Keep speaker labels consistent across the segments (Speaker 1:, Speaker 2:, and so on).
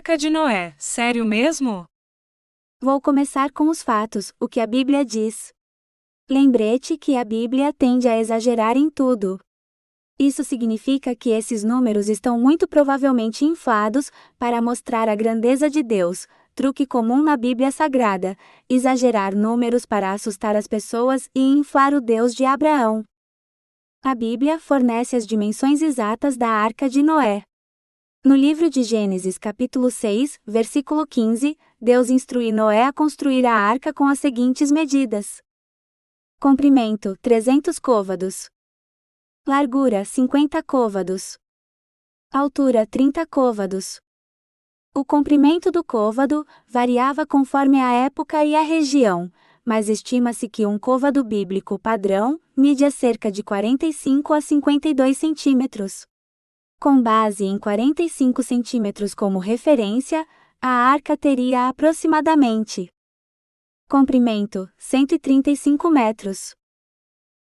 Speaker 1: Arca de Noé, sério mesmo?
Speaker 2: Vou começar com os fatos, o que a Bíblia diz. Lembrete que a Bíblia tende a exagerar em tudo. Isso significa que esses números estão muito provavelmente inflados para mostrar a grandeza de Deus, truque comum na Bíblia Sagrada, exagerar números para assustar as pessoas e inflar o Deus de Abraão. A Bíblia fornece as dimensões exatas da Arca de Noé. No livro de Gênesis capítulo 6, versículo 15, Deus instrui Noé a construir a arca com as seguintes medidas. Comprimento, 300 côvados. Largura, 50 côvados. Altura, 30 côvados. O comprimento do côvado variava conforme a época e a região, mas estima-se que um côvado bíblico padrão mide cerca de 45 a 52 centímetros. Com base em 45 centímetros como referência, a arca teria aproximadamente comprimento, 135 metros.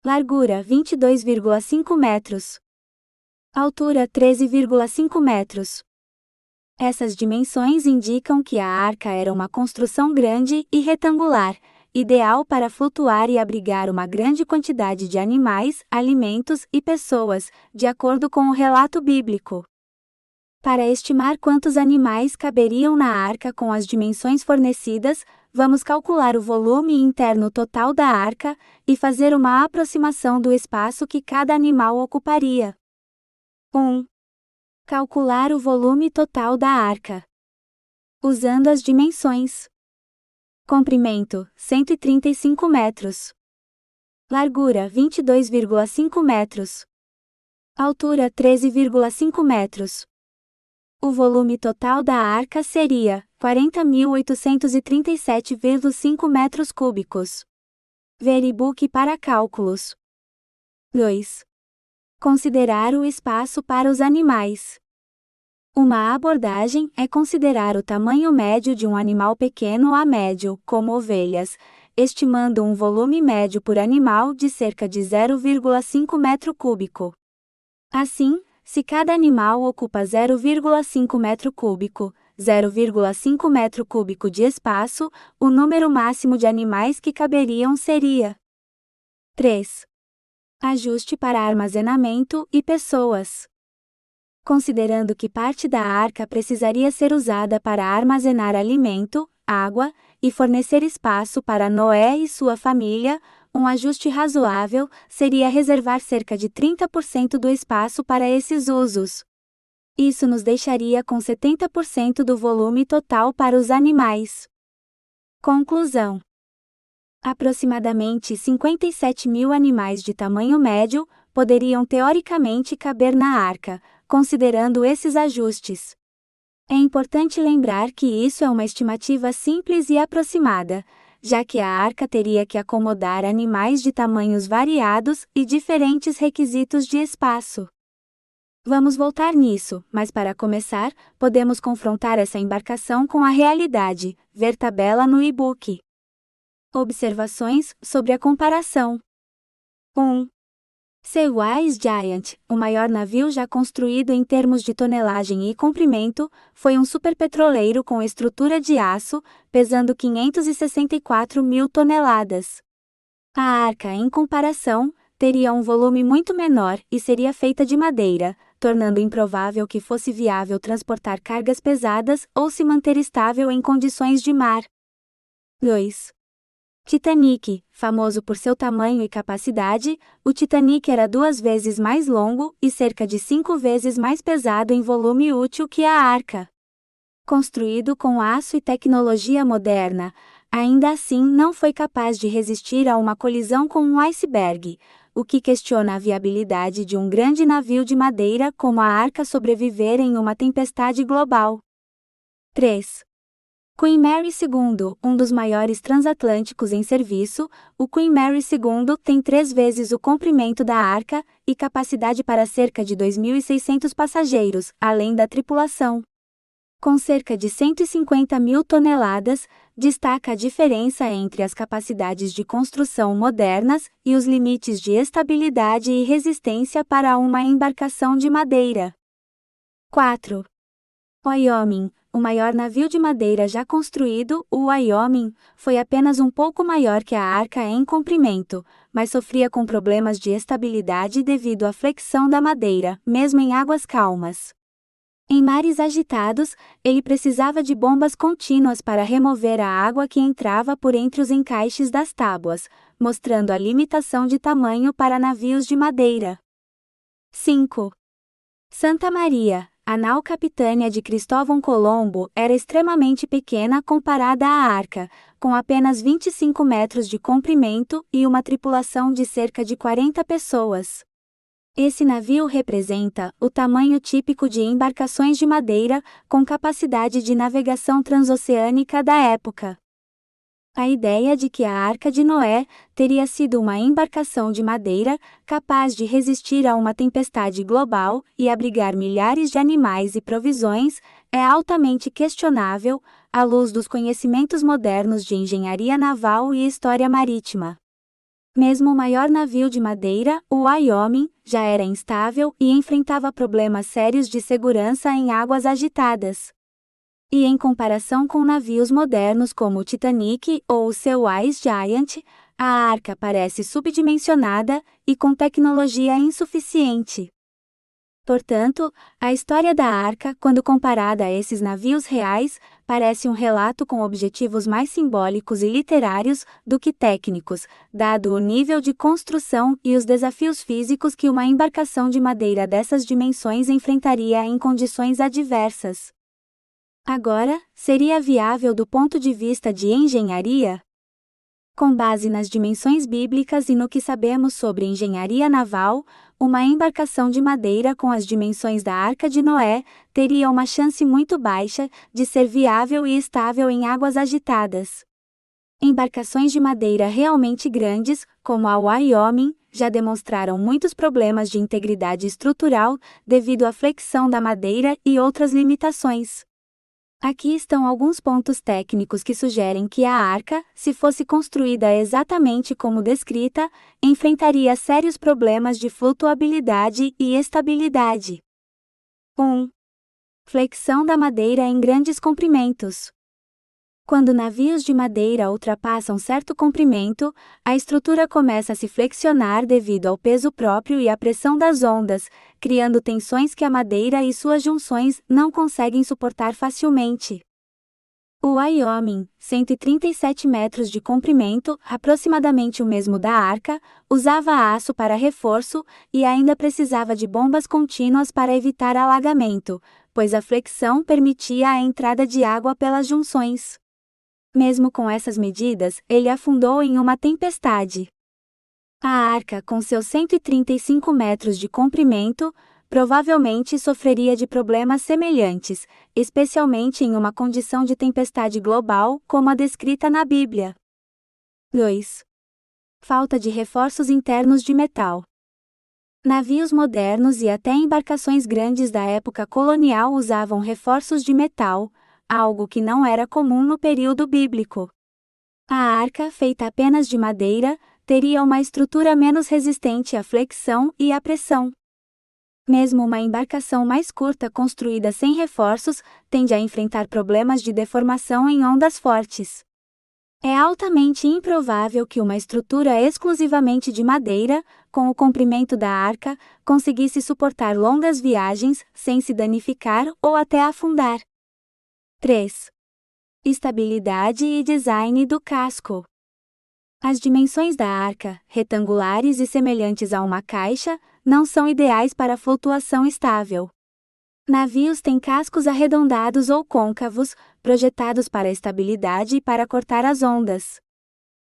Speaker 2: Largura, 22,5 metros. Altura, 13,5 metros. Essas dimensões indicam que a arca era uma construção grande e retangular, ideal para flutuar e abrigar uma grande quantidade de animais, alimentos e pessoas, de acordo com o relato bíblico. Para estimar quantos animais caberiam na arca com as dimensões fornecidas, vamos calcular o volume interno total da arca e fazer uma aproximação do espaço que cada animal ocuparia. 1. Calcular o volume total da arca. Usando as dimensões. Comprimento, 135 metros. Largura, 22,5 metros. Altura, 13,5 metros. O volume total da arca seria 40.837,5 metros cúbicos. Ver e-book para cálculos. 2. Considerar o espaço para os animais. Uma abordagem é considerar o tamanho médio de um animal pequeno a médio, como ovelhas, estimando um volume médio por animal de cerca de 0,5 metro cúbico. Assim, se cada animal ocupa 0,5 metro cúbico, 0,5 metro cúbico de espaço, o número máximo de animais que caberiam seria 3. Ajuste para armazenamento e pessoas. Considerando que parte da arca precisaria ser usada para armazenar alimento, água e fornecer espaço para Noé e sua família, um ajuste razoável seria reservar cerca de 30% do espaço para esses usos. Isso nos deixaria com 70% do volume total para os animais. Conclusão: aproximadamente 57 mil animais de tamanho médio poderiam teoricamente caber na arca, considerando esses ajustes. É importante lembrar que isso é uma estimativa simples e aproximada, já que a arca teria que acomodar animais de tamanhos variados e diferentes requisitos de espaço. Vamos voltar nisso, mas para começar, podemos confrontar essa embarcação com a realidade, ver tabela no e-book. Observações sobre a comparação. 1. Seawise Giant, o maior navio já construído em termos de tonelagem e comprimento, foi um superpetroleiro com estrutura de aço, pesando 564 mil toneladas. A arca, em comparação, teria um volume muito menor e seria feita de madeira, tornando improvável que fosse viável transportar cargas pesadas ou se manter estável em condições de mar. 2. Titanic, famoso por seu tamanho e capacidade, o Titanic era 2 vezes mais longo e cerca de 5 vezes mais pesado em volume útil que a arca. Construído com aço e tecnologia moderna, ainda assim não foi capaz de resistir a uma colisão com um iceberg, o que questiona a viabilidade de um grande navio de madeira como a arca sobreviver em uma tempestade global. 3. Queen Mary II, um dos maiores transatlânticos em serviço, o Queen Mary II tem 3 vezes o comprimento da arca e capacidade para cerca de 2.600 passageiros, além da tripulação. Com cerca de 150 mil toneladas, destaca a diferença entre as capacidades de construção modernas e os limites de estabilidade e resistência para uma embarcação de madeira. 4. Wyoming, o maior navio de madeira já construído, o Wyoming, foi apenas um pouco maior que a Arca em comprimento, mas sofria com problemas de estabilidade devido à flexão da madeira, mesmo em águas calmas. Em mares agitados, ele precisava de bombas contínuas para remover a água que entrava por entre os encaixes das tábuas, mostrando a limitação de tamanho para navios de madeira. 5. Santa Maria, a nau capitânia de Cristóvão Colombo, era extremamente pequena comparada à Arca, com apenas 25 metros de comprimento e uma tripulação de cerca de 40 pessoas. Esse navio representa o tamanho típico de embarcações de madeira, com capacidade de navegação transoceânica da época. A ideia de que a Arca de Noé teria sido uma embarcação de madeira, capaz de resistir a uma tempestade global e abrigar milhares de animais e provisões, é altamente questionável, à luz dos conhecimentos modernos de engenharia naval e história marítima. Mesmo o maior navio de madeira, o Wyoming, já era instável e enfrentava problemas sérios de segurança em águas agitadas. E em comparação com navios modernos como o Titanic ou o seu Ice Giant, a Arca parece subdimensionada e com tecnologia insuficiente. Portanto, a história da Arca, quando comparada a esses navios reais, parece um relato com objetivos mais simbólicos e literários do que técnicos, dado o nível de construção e os desafios físicos que uma embarcação de madeira dessas dimensões enfrentaria em condições adversas. Agora, seria viável do ponto de vista de engenharia? Com base nas dimensões bíblicas e no que sabemos sobre engenharia naval, uma embarcação de madeira com as dimensões da Arca de Noé teria uma chance muito baixa de ser viável e estável em águas agitadas. Embarcações de madeira realmente grandes, como a Wyoming, já demonstraram muitos problemas de integridade estrutural devido à flexão da madeira e outras limitações. Aqui estão alguns pontos técnicos que sugerem que a Arca, se fosse construída exatamente como descrita, enfrentaria sérios problemas de flutuabilidade e estabilidade. 1. Flexão da madeira em grandes comprimentos. Quando navios de madeira ultrapassam certo comprimento, a estrutura começa a se flexionar devido ao peso próprio e à pressão das ondas, criando tensões que a madeira e suas junções não conseguem suportar facilmente. O Wyoming, 137 metros de comprimento, aproximadamente o mesmo da Arca, usava aço para reforço e ainda precisava de bombas contínuas para evitar alagamento, pois a flexão permitia a entrada de água pelas junções. Mesmo com essas medidas, ele afundou em uma tempestade. A Arca, com seus 135 metros de comprimento, provavelmente sofreria de problemas semelhantes, especialmente em uma condição de tempestade global, como a descrita na Bíblia. 2. Falta de reforços internos de metal. Navios modernos e até embarcações grandes da época colonial usavam reforços de metal, algo que não era comum no período bíblico. A Arca, feita apenas de madeira, teria uma estrutura menos resistente à flexão e à pressão. Mesmo uma embarcação mais curta construída sem reforços, tende a enfrentar problemas de deformação em ondas fortes. É altamente improvável que uma estrutura exclusivamente de madeira, com o comprimento da Arca, conseguisse suportar longas viagens sem se danificar ou até afundar. 3. Estabilidade e design do casco. As dimensões da Arca, retangulares e semelhantes a uma caixa, não são ideais para flutuação estável. Navios têm cascos arredondados ou côncavos, projetados para estabilidade e para cortar as ondas.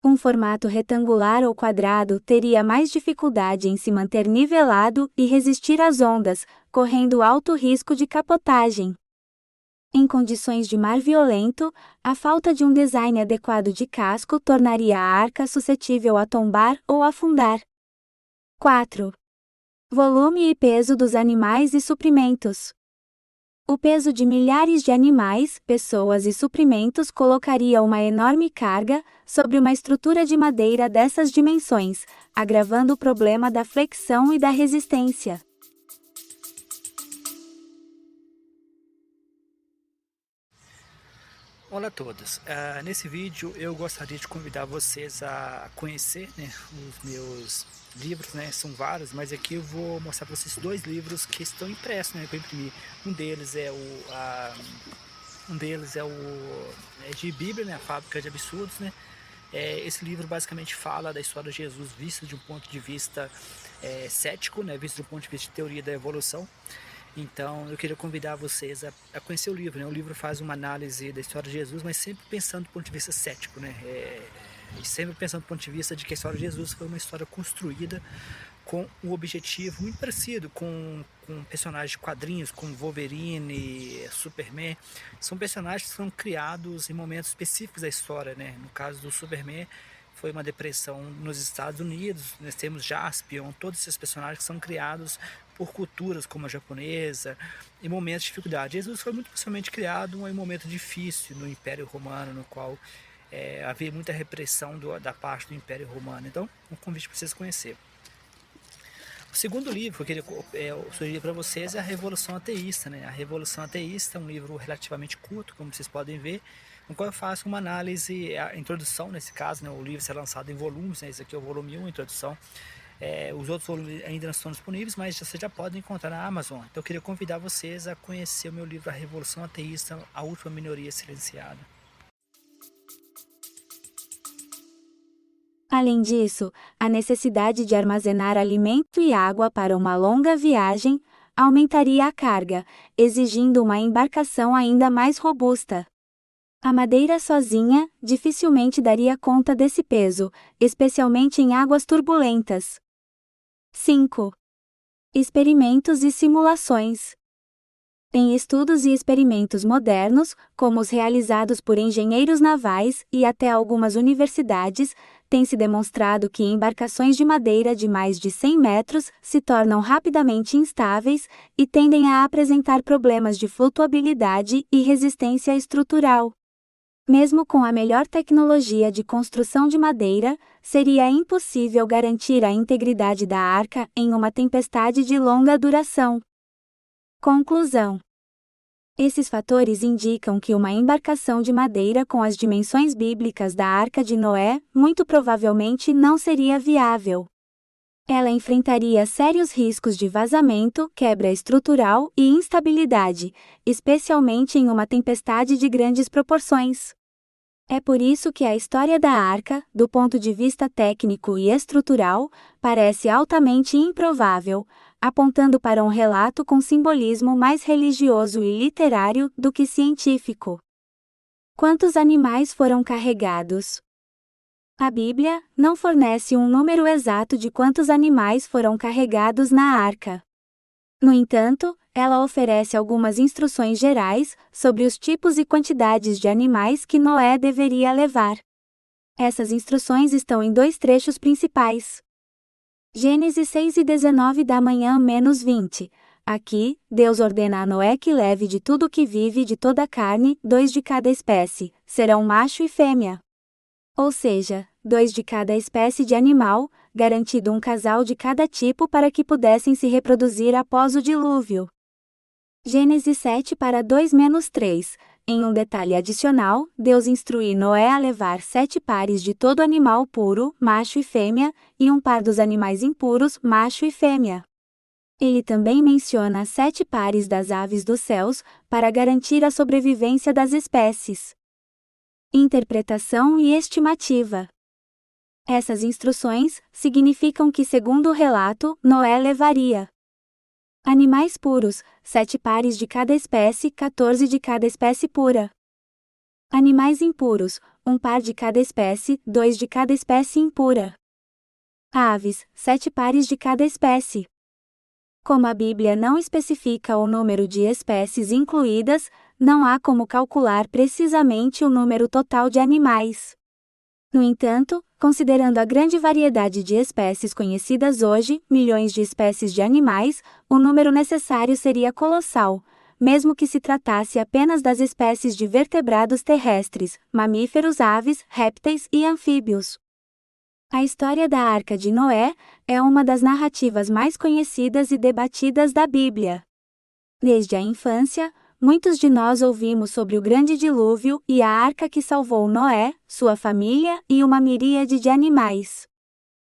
Speaker 2: Um formato retangular ou quadrado teria mais dificuldade em se manter nivelado e resistir às ondas, correndo alto risco de capotagem. Em condições de mar violento, a falta de um design adequado de casco tornaria a Arca suscetível a tombar ou afundar. 4. Volume e peso dos animais e suprimentos. O peso de milhares de animais, pessoas e suprimentos colocaria uma enorme carga sobre uma estrutura de madeira dessas dimensões, agravando o problema da flexão e da resistência.
Speaker 3: Olá a todos, nesse vídeo eu gostaria de convidar vocês a conhecer, né, os meus livros, né, são vários, mas aqui eu vou mostrar para vocês dois livros que estão impressos, né, que eu imprimi. Um deles é de Bíblia, né, a Fábrica de Absurdos, né. Esse livro basicamente fala da história de Jesus visto de um ponto de vista cético, né, visto de um ponto de vista de teoria da evolução. Então eu queria convidar vocês a conhecer o livro, né? O livro faz uma análise da história de Jesus, mas sempre pensando do ponto de vista cético, né? E sempre pensando do ponto de vista de que a história de Jesus foi uma história construída com um objetivo muito parecido com personagens de quadrinhos, como Wolverine, Superman. São personagens que são criados em momentos específicos da história, né? No caso do Superman, foi uma depressão nos Estados Unidos. Nós temos Jaspion, todos esses personagens que são criados por culturas como a japonesa, em momentos de dificuldade. Jesus foi muito possivelmente criado em um momento difícil no Império Romano, no qual havia muita repressão da parte do Império Romano. Então, um convite para vocês conhecer. O segundo livro que eu queria sugerir para vocês é A Revolução Ateísta, né? A Revolução Ateísta é um livro relativamente curto, como vocês podem ver, no qual eu faço uma análise, a introdução nesse caso, né? O livro será lançado em volumes, né? Esse aqui é o volume 1, a introdução. Os outros volumes ainda não estão disponíveis, mas vocês já podem encontrar na Amazon. Então eu queria convidar vocês a conhecer o meu livro A Revolução Ateísta, a Última Minoria Silenciada.
Speaker 2: Além disso, a necessidade de armazenar alimento e água para uma longa viagem aumentaria a carga, exigindo uma embarcação ainda mais robusta. A madeira sozinha dificilmente daria conta desse peso, especialmente em águas turbulentas. 5. Experimentos e simulações. Em estudos e experimentos modernos, como os realizados por engenheiros navais e até algumas universidades, tem-se demonstrado que embarcações de madeira de mais de 100 metros se tornam rapidamente instáveis e tendem a apresentar problemas de flutuabilidade e resistência estrutural. Mesmo com a melhor tecnologia de construção de madeira, seria impossível garantir a integridade da arca em uma tempestade de longa duração. Conclusão. Esses fatores indicam que uma embarcação de madeira com as dimensões bíblicas da Arca de Noé muito provavelmente não seria viável. Ela enfrentaria sérios riscos de vazamento, quebra estrutural e instabilidade, especialmente em uma tempestade de grandes proporções. É por isso que a história da arca, do ponto de vista técnico e estrutural, parece altamente improvável, apontando para um relato com simbolismo mais religioso e literário do que científico. Quantos animais foram carregados? A Bíblia não fornece um número exato de quantos animais foram carregados na arca. No entanto, ela oferece algumas instruções gerais sobre os tipos e quantidades de animais que Noé deveria levar. Essas instruções estão em dois trechos principais. Gênesis 6:19 da manhã menos 20. Aqui, Deus ordena a Noé que leve de tudo que vive de toda a carne, 2 de cada espécie, serão macho e fêmea. Ou seja, 2 de cada espécie de animal, garantido um casal de cada tipo para que pudessem se reproduzir após o dilúvio. Gênesis 7:2-3. Em um detalhe adicional, Deus instrui Noé a levar 7 pares de todo animal puro, macho e fêmea, e um par dos animais impuros, macho e fêmea. Ele também menciona 7 pares das aves dos céus, para garantir a sobrevivência das espécies. Interpretação e estimativa. Essas instruções significam que, segundo o relato, Noé levaria animais puros, 7 pares de cada espécie, 14 de cada espécie pura. Animais impuros, 1 par de cada espécie, 2 de cada espécie impura. Aves, 7 pares de cada espécie. Como a Bíblia não especifica o número de espécies incluídas, não há como calcular precisamente o número total de animais. No entanto, considerando a grande variedade de espécies conhecidas hoje, milhões de espécies de animais, o número necessário seria colossal, mesmo que se tratasse apenas das espécies de vertebrados terrestres, mamíferos, aves, répteis e anfíbios. A história da Arca de Noé é uma das narrativas mais conhecidas e debatidas da Bíblia. Desde a infância, muitos de nós ouvimos sobre o grande dilúvio e a arca que salvou Noé, sua família e uma miríade de animais.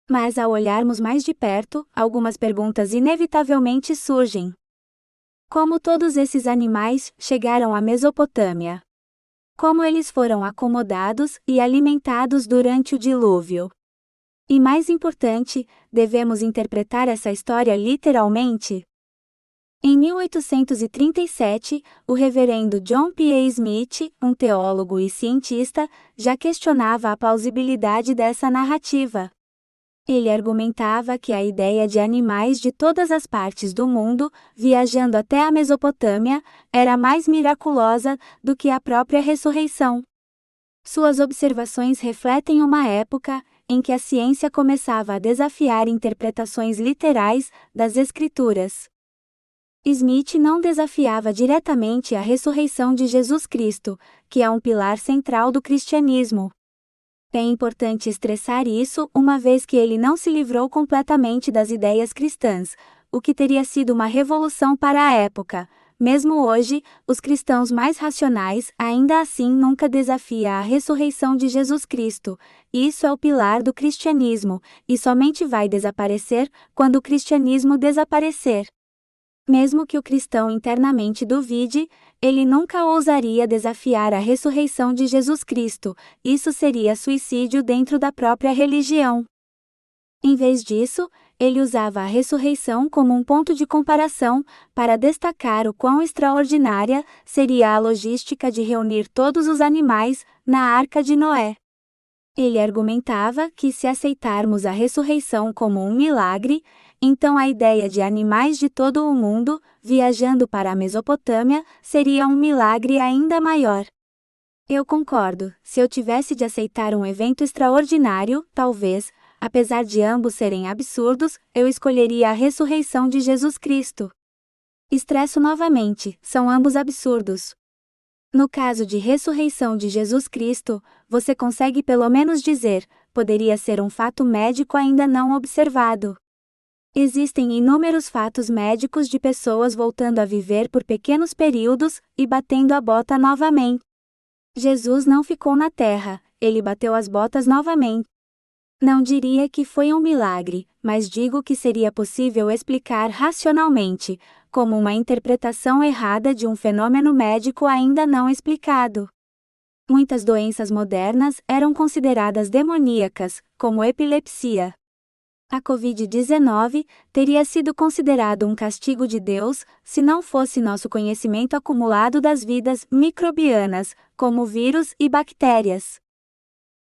Speaker 2: Mas ao olharmos mais de perto, algumas perguntas inevitavelmente surgem. Como todos esses animais chegaram à Mesopotâmia? Como eles foram acomodados e alimentados durante o dilúvio? E mais importante, devemos interpretar essa história literalmente? Em 1837, o reverendo John P. A. Smith, um teólogo e cientista, já questionava a plausibilidade dessa narrativa. Ele argumentava que a ideia de animais de todas as partes do mundo, viajando até a Mesopotâmia, era mais miraculosa do que a própria ressurreição. Suas observações refletem uma época em que a ciência começava a desafiar interpretações literais das Escrituras. Smith não desafiava diretamente a ressurreição de Jesus Cristo, que é um pilar central do cristianismo. É importante estressar isso, uma vez que ele não se livrou completamente das ideias cristãs, o que teria sido uma revolução para a época. Mesmo hoje, os cristãos mais racionais ainda assim nunca desafiam a ressurreição de Jesus Cristo. Isso é o pilar do cristianismo, e somente vai desaparecer quando o cristianismo desaparecer. Mesmo que o cristão internamente duvide, ele nunca ousaria desafiar a ressurreição de Jesus Cristo, isso seria suicídio dentro da própria religião. Em vez disso, ele usava a ressurreição como um ponto de comparação, para destacar o quão extraordinária seria a logística de reunir todos os animais na arca de Noé. Ele argumentava que se aceitarmos a ressurreição como um milagre, então a ideia de animais de todo o mundo, viajando para a Mesopotâmia, seria um milagre ainda maior. Eu concordo, se eu tivesse de aceitar um evento extraordinário, talvez, apesar de ambos serem absurdos, eu escolheria a ressurreição de Jesus Cristo. Estresso novamente, são ambos absurdos. No caso de ressurreição de Jesus Cristo, você consegue pelo menos dizer, poderia ser um fato médico ainda não observado. Existem inúmeros fatos médicos de pessoas voltando a viver por pequenos períodos e batendo a bota novamente. Jesus não ficou na terra, ele bateu as botas novamente. Não diria que foi um milagre, mas digo que seria possível explicar racionalmente, como uma interpretação errada de um fenômeno médico ainda não explicado. Muitas doenças modernas eram consideradas demoníacas, como epilepsia. A Covid-19 teria sido considerado um castigo de Deus, se não fosse nosso conhecimento acumulado das vidas microbianas, como vírus e bactérias.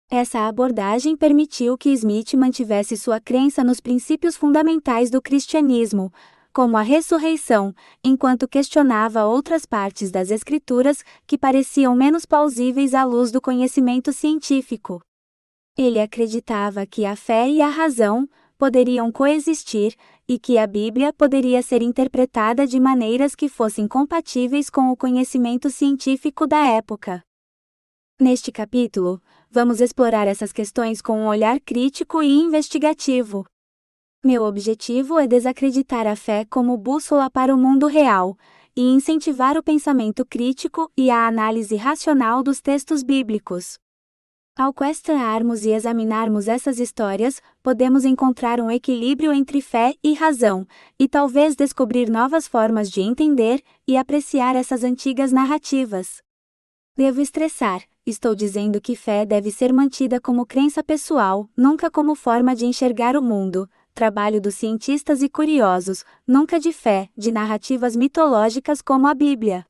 Speaker 2: Essa abordagem permitiu que Smith mantivesse sua crença nos princípios fundamentais do cristianismo, como a ressurreição, enquanto questionava outras partes das Escrituras que pareciam menos plausíveis à luz do conhecimento científico. Ele acreditava que a fé e a razão poderiam coexistir, e que a Bíblia poderia ser interpretada de maneiras que fossem compatíveis com o conhecimento científico da época. Neste capítulo, vamos explorar essas questões com um olhar crítico e investigativo. Meu objetivo é desacreditar a fé como bússola para o mundo real, e incentivar o pensamento crítico e a análise racional dos textos bíblicos. Ao questionarmos e examinarmos essas histórias, podemos encontrar um equilíbrio entre fé e razão, e talvez descobrir novas formas de entender e apreciar essas antigas narrativas. Devo estressar, estou dizendo que fé deve ser mantida como crença pessoal, nunca como forma de enxergar o mundo, trabalho dos cientistas e curiosos, nunca de fé, de narrativas mitológicas como a Bíblia.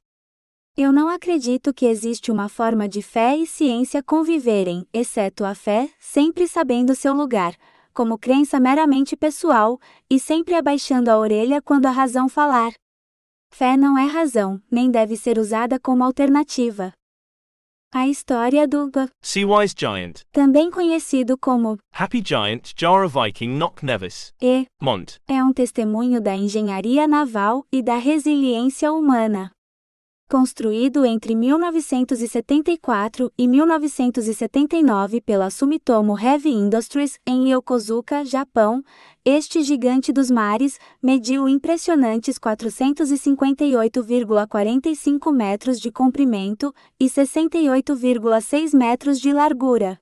Speaker 2: Eu não acredito que existe uma forma de fé e ciência conviverem, exceto a fé, sempre sabendo seu lugar, como crença meramente pessoal, e sempre abaixando a orelha quando a razão falar. Fé não é razão, nem deve ser usada como alternativa. A história do
Speaker 4: Seawise Giant,
Speaker 2: também conhecido como
Speaker 4: Happy Giant Jara Viking Knock Nevis,
Speaker 2: E,
Speaker 4: Mont.
Speaker 2: é um testemunho da engenharia naval e da resiliência humana. Construído entre 1974 e 1979 pela Sumitomo Heavy Industries em Yokosuka, Japão, este gigante dos mares mediu impressionantes 458,45 metros de comprimento e 68,6 metros de largura.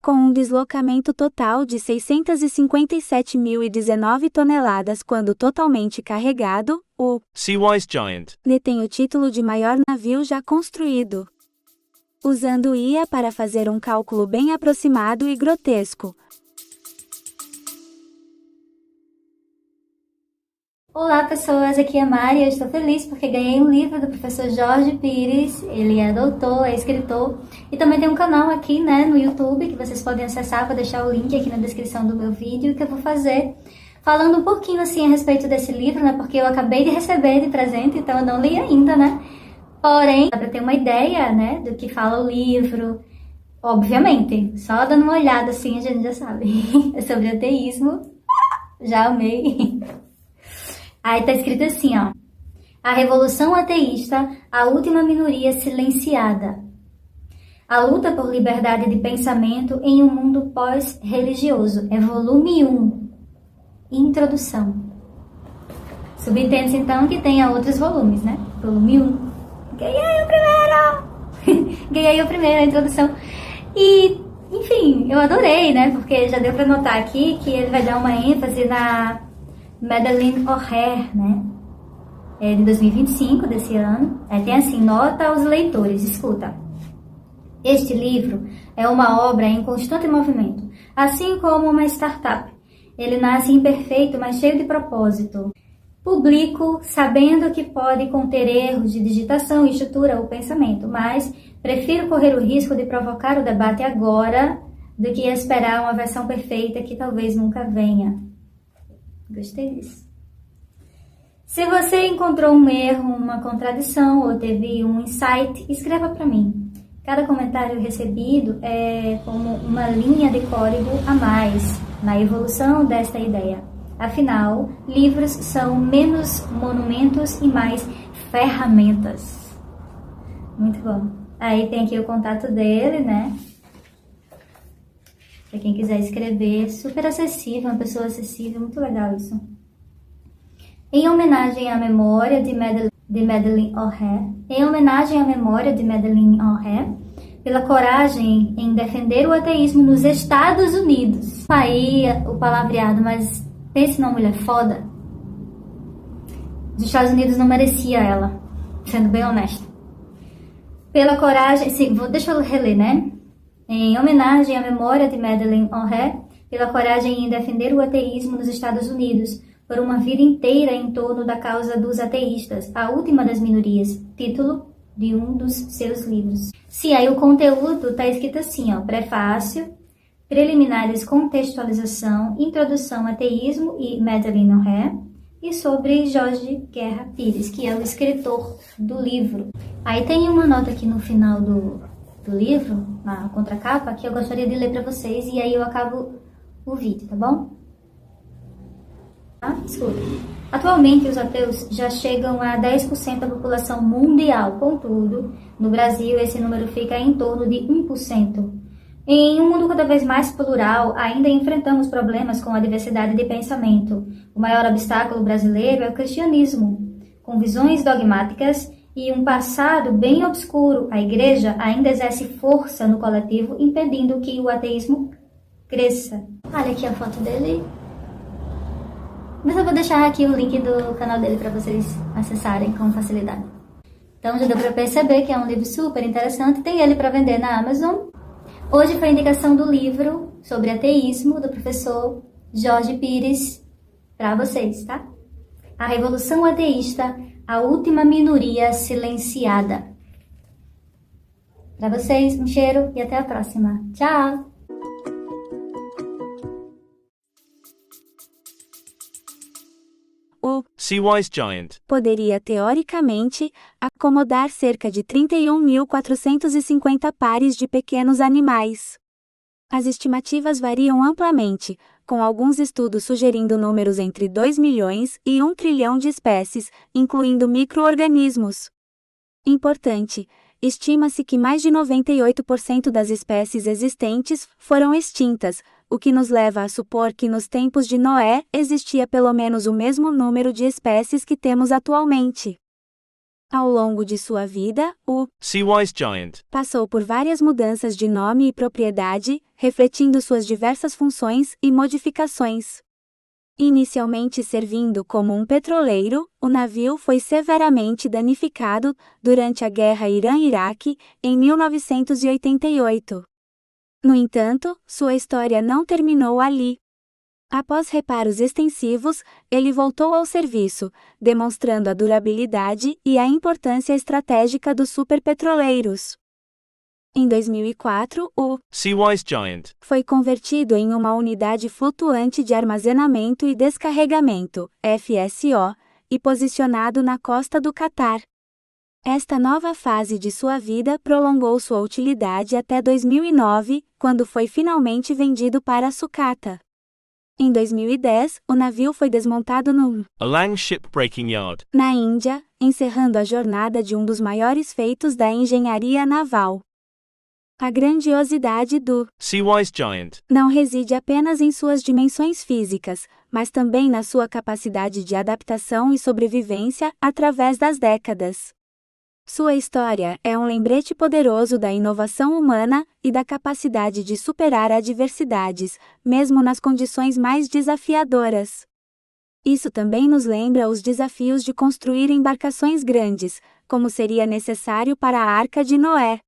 Speaker 2: Com um deslocamento total de 657.019 toneladas quando totalmente carregado, o
Speaker 4: Seawise Giant
Speaker 2: detém o título de maior navio já construído. Usando IA para fazer um cálculo bem aproximado e grotesco.
Speaker 5: Olá pessoas, aqui é a Mari e eu estou feliz porque ganhei um livro do professor Jorge Pires. Ele é doutor, é escritor e também tem um canal aqui, no YouTube que vocês podem acessar. Vou deixar o link aqui na descrição do meu vídeo que eu vou fazer falando um pouquinho assim a respeito desse livro, porque eu acabei de receber de presente, então eu não li ainda, Porém, dá para ter uma ideia, do que fala o livro. Obviamente, só dando uma olhada assim a gente já sabe. É sobre ateísmo. Já amei. Aí tá escrito assim, ó. A revolução ateísta, a última minoria silenciada. A luta por liberdade de pensamento em um mundo pós-religioso. É volume 1. Introdução. Subentende-se então que tenha outros volumes, Volume 1. Ganhei o primeiro! Ganhei o primeiro, a introdução. E, enfim, eu adorei, Porque já deu pra notar aqui que ele vai dar uma ênfase na Madeleine O'Hare, É de 2025, desse ano. Tem assim, nota aos leitores, escuta. Este livro é uma obra em constante movimento, assim como uma startup. Ele nasce imperfeito, mas cheio de propósito. Publico sabendo que pode conter erros de digitação, estrutura ou pensamento, mas prefiro correr o risco de provocar o debate agora do que esperar uma versão perfeita que talvez nunca venha. Gostei disso. Se você encontrou um erro, uma contradição ou teve um insight, escreva para mim. Cada comentário recebido é como uma linha de código a mais na evolução desta ideia. Afinal, livros são menos monumentos e mais ferramentas. Muito bom. Aí tem aqui o contato dele, Para quem quiser escrever, super acessível, uma pessoa acessível, muito legal isso. Em homenagem à memória de Madeleine O'Hare, pela coragem em defender o ateísmo nos Estados Unidos. Aí o palavreado, mas pense numa mulher foda. Os Estados Unidos não merecia ela, sendo bem honesta. Pela coragem, deixa eu reler, Em homenagem à memória de Madeleine O'Hare, pela coragem em defender o ateísmo nos Estados Unidos, por uma vida inteira em torno da causa dos ateístas, a última das minorias, título de um dos seus livros. Sim, aí o conteúdo está escrito assim, prefácio, preliminares contextualização, introdução ateísmo e Madeleine O'Hare, e sobre Jorge Guerra Pires, que é o escritor do livro. Aí tem uma nota aqui no final do livro, na contracapa, que eu gostaria de ler para vocês, e aí eu acabo o vídeo, tá bom? Escuta. Atualmente, os ateus já chegam a 10% da população mundial, contudo, no Brasil esse número fica em torno de 1%. Em um mundo cada vez mais plural, ainda enfrentamos problemas com a diversidade de pensamento. O maior obstáculo brasileiro é o cristianismo, com visões dogmáticas e um passado bem obscuro. A igreja ainda exerce força no coletivo, impedindo que o ateísmo cresça. Olha aqui a foto dele. Mas eu vou deixar aqui o link do canal dele para vocês acessarem com facilidade. Então já deu para perceber que é um livro super interessante. Tem ele para vender na Amazon. Hoje foi a indicação do livro sobre ateísmo do professor Jorge Pires para vocês, tá? A Revolução Ateísta, a última minoria silenciada. Para vocês, um cheiro e até a próxima. Tchau!
Speaker 2: O
Speaker 4: Seawise Giant
Speaker 2: poderia teoricamente acomodar cerca de 31.450 pares de pequenos animais. As estimativas variam amplamente, com alguns estudos sugerindo números entre 2 milhões e 1 trilhão de espécies, incluindo micro-organismos. Importante: estima-se que mais de 98% das espécies existentes foram extintas, o que nos leva a supor que nos tempos de Noé existia pelo menos o mesmo número de espécies que temos atualmente. Ao longo de sua vida, o
Speaker 4: Sea Wise Giant.
Speaker 2: passou por várias mudanças de nome e propriedade, refletindo suas diversas funções e modificações. Inicialmente servindo como um petroleiro, o navio foi severamente danificado durante a Guerra Irã-Iraque, em 1988. No entanto, sua história não terminou ali. Após reparos extensivos, ele voltou ao serviço, demonstrando a durabilidade e a importância estratégica dos superpetroleiros. Em 2004, o
Speaker 4: Sea Wise Giant.
Speaker 2: foi convertido em uma unidade flutuante de armazenamento e descarregamento, FSO, e posicionado na costa do Catar. Esta nova fase de sua vida prolongou sua utilidade até 2009, quando foi finalmente vendido para a sucata. Em 2010, o navio foi desmontado
Speaker 4: Alang Shipbreaking Yard.
Speaker 2: na Índia, encerrando a jornada de um dos maiores feitos da engenharia naval. A grandiosidade do
Speaker 4: Sea Wise Giant.
Speaker 2: não reside apenas em suas dimensões físicas, mas também na sua capacidade de adaptação e sobrevivência através das décadas. Sua história é um lembrete poderoso da inovação humana e da capacidade de superar adversidades, mesmo nas condições mais desafiadoras. Isso também nos lembra os desafios de construir embarcações grandes, como seria necessário para a Arca de Noé.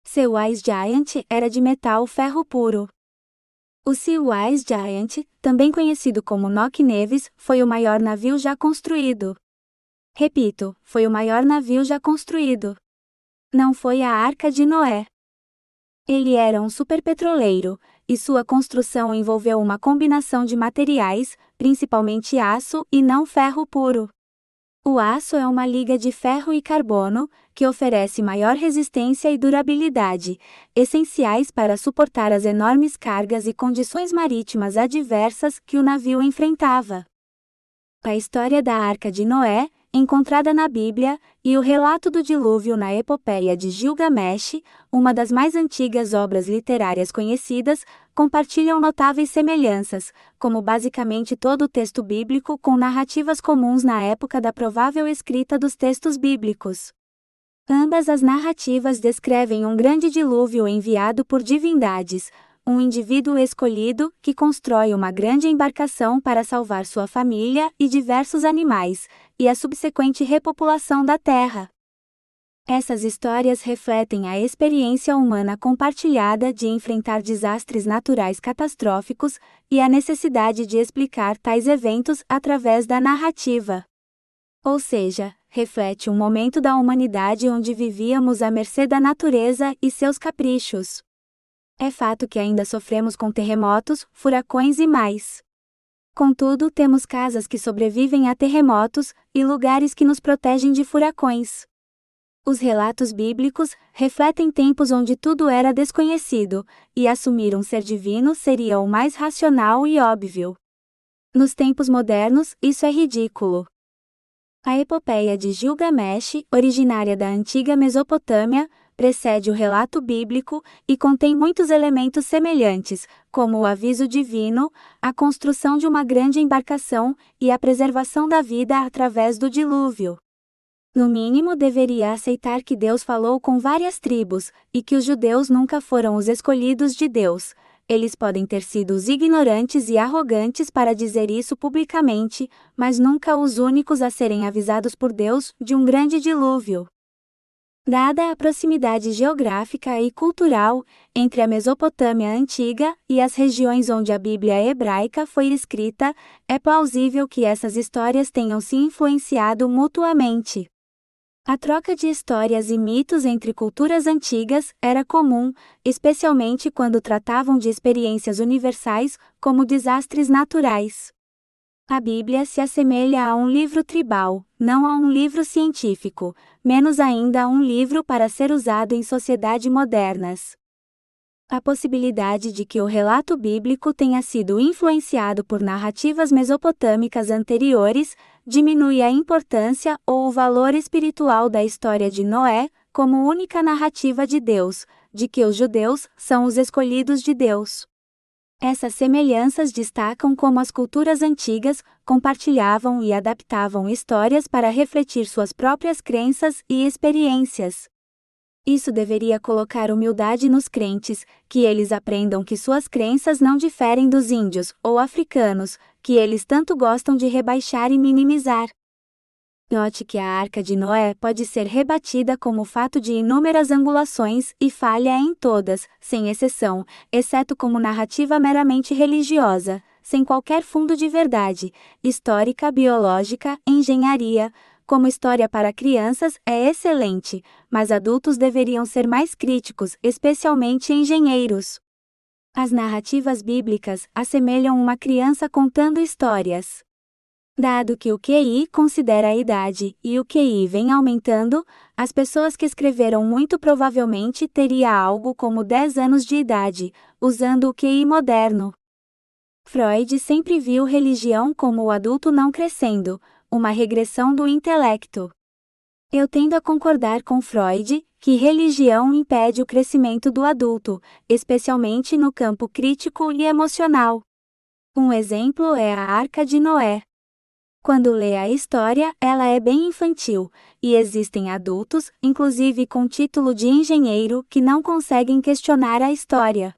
Speaker 2: Sea Wise Giant era de metal ferro puro. O Sea Wise Giant, também conhecido como Nock Nevis, foi o maior navio já construído. Repito, foi o maior navio já construído. Não foi a Arca de Noé. Ele era um superpetroleiro, e sua construção envolveu uma combinação de materiais, principalmente aço e não ferro puro. O aço é uma liga de ferro e carbono, que oferece maior resistência e durabilidade, essenciais para suportar as enormes cargas e condições marítimas adversas que o navio enfrentava. A história da Arca de Noé, encontrada na Bíblia, e o relato do dilúvio na Epopeia de Gilgamesh, uma das mais antigas obras literárias conhecidas, compartilham notáveis semelhanças, como basicamente todo o texto bíblico com narrativas comuns na época da provável escrita dos textos bíblicos. Ambas as narrativas descrevem um grande dilúvio enviado por divindades, um indivíduo escolhido que constrói uma grande embarcação para salvar sua família e diversos animais, e a subsequente repopulação da Terra. Essas histórias refletem a experiência humana compartilhada de enfrentar desastres naturais catastróficos e a necessidade de explicar tais eventos através da narrativa. Ou seja, reflete um momento da humanidade onde vivíamos à mercê da natureza e seus caprichos. É fato que ainda sofremos com terremotos, furacões e mais. Contudo, temos casas que sobrevivem a terremotos e lugares que nos protegem de furacões. Os relatos bíblicos refletem tempos onde tudo era desconhecido, e assumir um ser divino seria o mais racional e óbvio. Nos tempos modernos, isso é ridículo. A epopeia de Gilgamesh, originária da antiga Mesopotâmia, precede o relato bíblico e contém muitos elementos semelhantes, como o aviso divino, a construção de uma grande embarcação e a preservação da vida através do dilúvio. No mínimo, deveria aceitar que Deus falou com várias tribos, e que os judeus nunca foram os escolhidos de Deus. Eles podem ter sido os ignorantes e arrogantes para dizer isso publicamente, mas nunca os únicos a serem avisados por Deus de um grande dilúvio. Dada a proximidade geográfica e cultural entre a Mesopotâmia antiga e as regiões onde a Bíblia hebraica foi escrita, é plausível que essas histórias tenham se influenciado mutuamente. A troca de histórias e mitos entre culturas antigas era comum, especialmente quando tratavam de experiências universais, como desastres naturais. A Bíblia se assemelha a um livro tribal, não a um livro científico, menos ainda a um livro para ser usado em sociedades modernas. A possibilidade de que o relato bíblico tenha sido influenciado por narrativas mesopotâmicas anteriores diminui a importância ou o valor espiritual da história de Noé, como única narrativa de Deus, de que os judeus são os escolhidos de Deus. Essas semelhanças destacam como as culturas antigas compartilhavam e adaptavam histórias para refletir suas próprias crenças e experiências. Isso deveria colocar humildade nos crentes, que eles aprendam que suas crenças não diferem dos índios ou africanos, que eles tanto gostam de rebaixar e minimizar. Note que a Arca de Noé pode ser rebatida como fato de inúmeras angulações e falha em todas, sem exceção, exceto como narrativa meramente religiosa, sem qualquer fundo de verdade, histórica, biológica, engenharia. Como história para crianças é excelente, mas adultos deveriam ser mais críticos, especialmente engenheiros. As narrativas bíblicas assemelham uma criança contando histórias. Dado que o QI considera a idade e o QI vem aumentando, as pessoas que escreveram muito provavelmente teriam algo como 10 anos de idade, usando o QI moderno. Freud sempre viu religião como o adulto não crescendo, uma regressão do intelecto. Eu tendo a concordar com Freud, que religião impede o crescimento do adulto, especialmente no campo crítico e emocional. Um exemplo é a Arca de Noé. Quando lê a história, ela é bem infantil, e existem adultos, inclusive com título de engenheiro, que não conseguem questionar a história.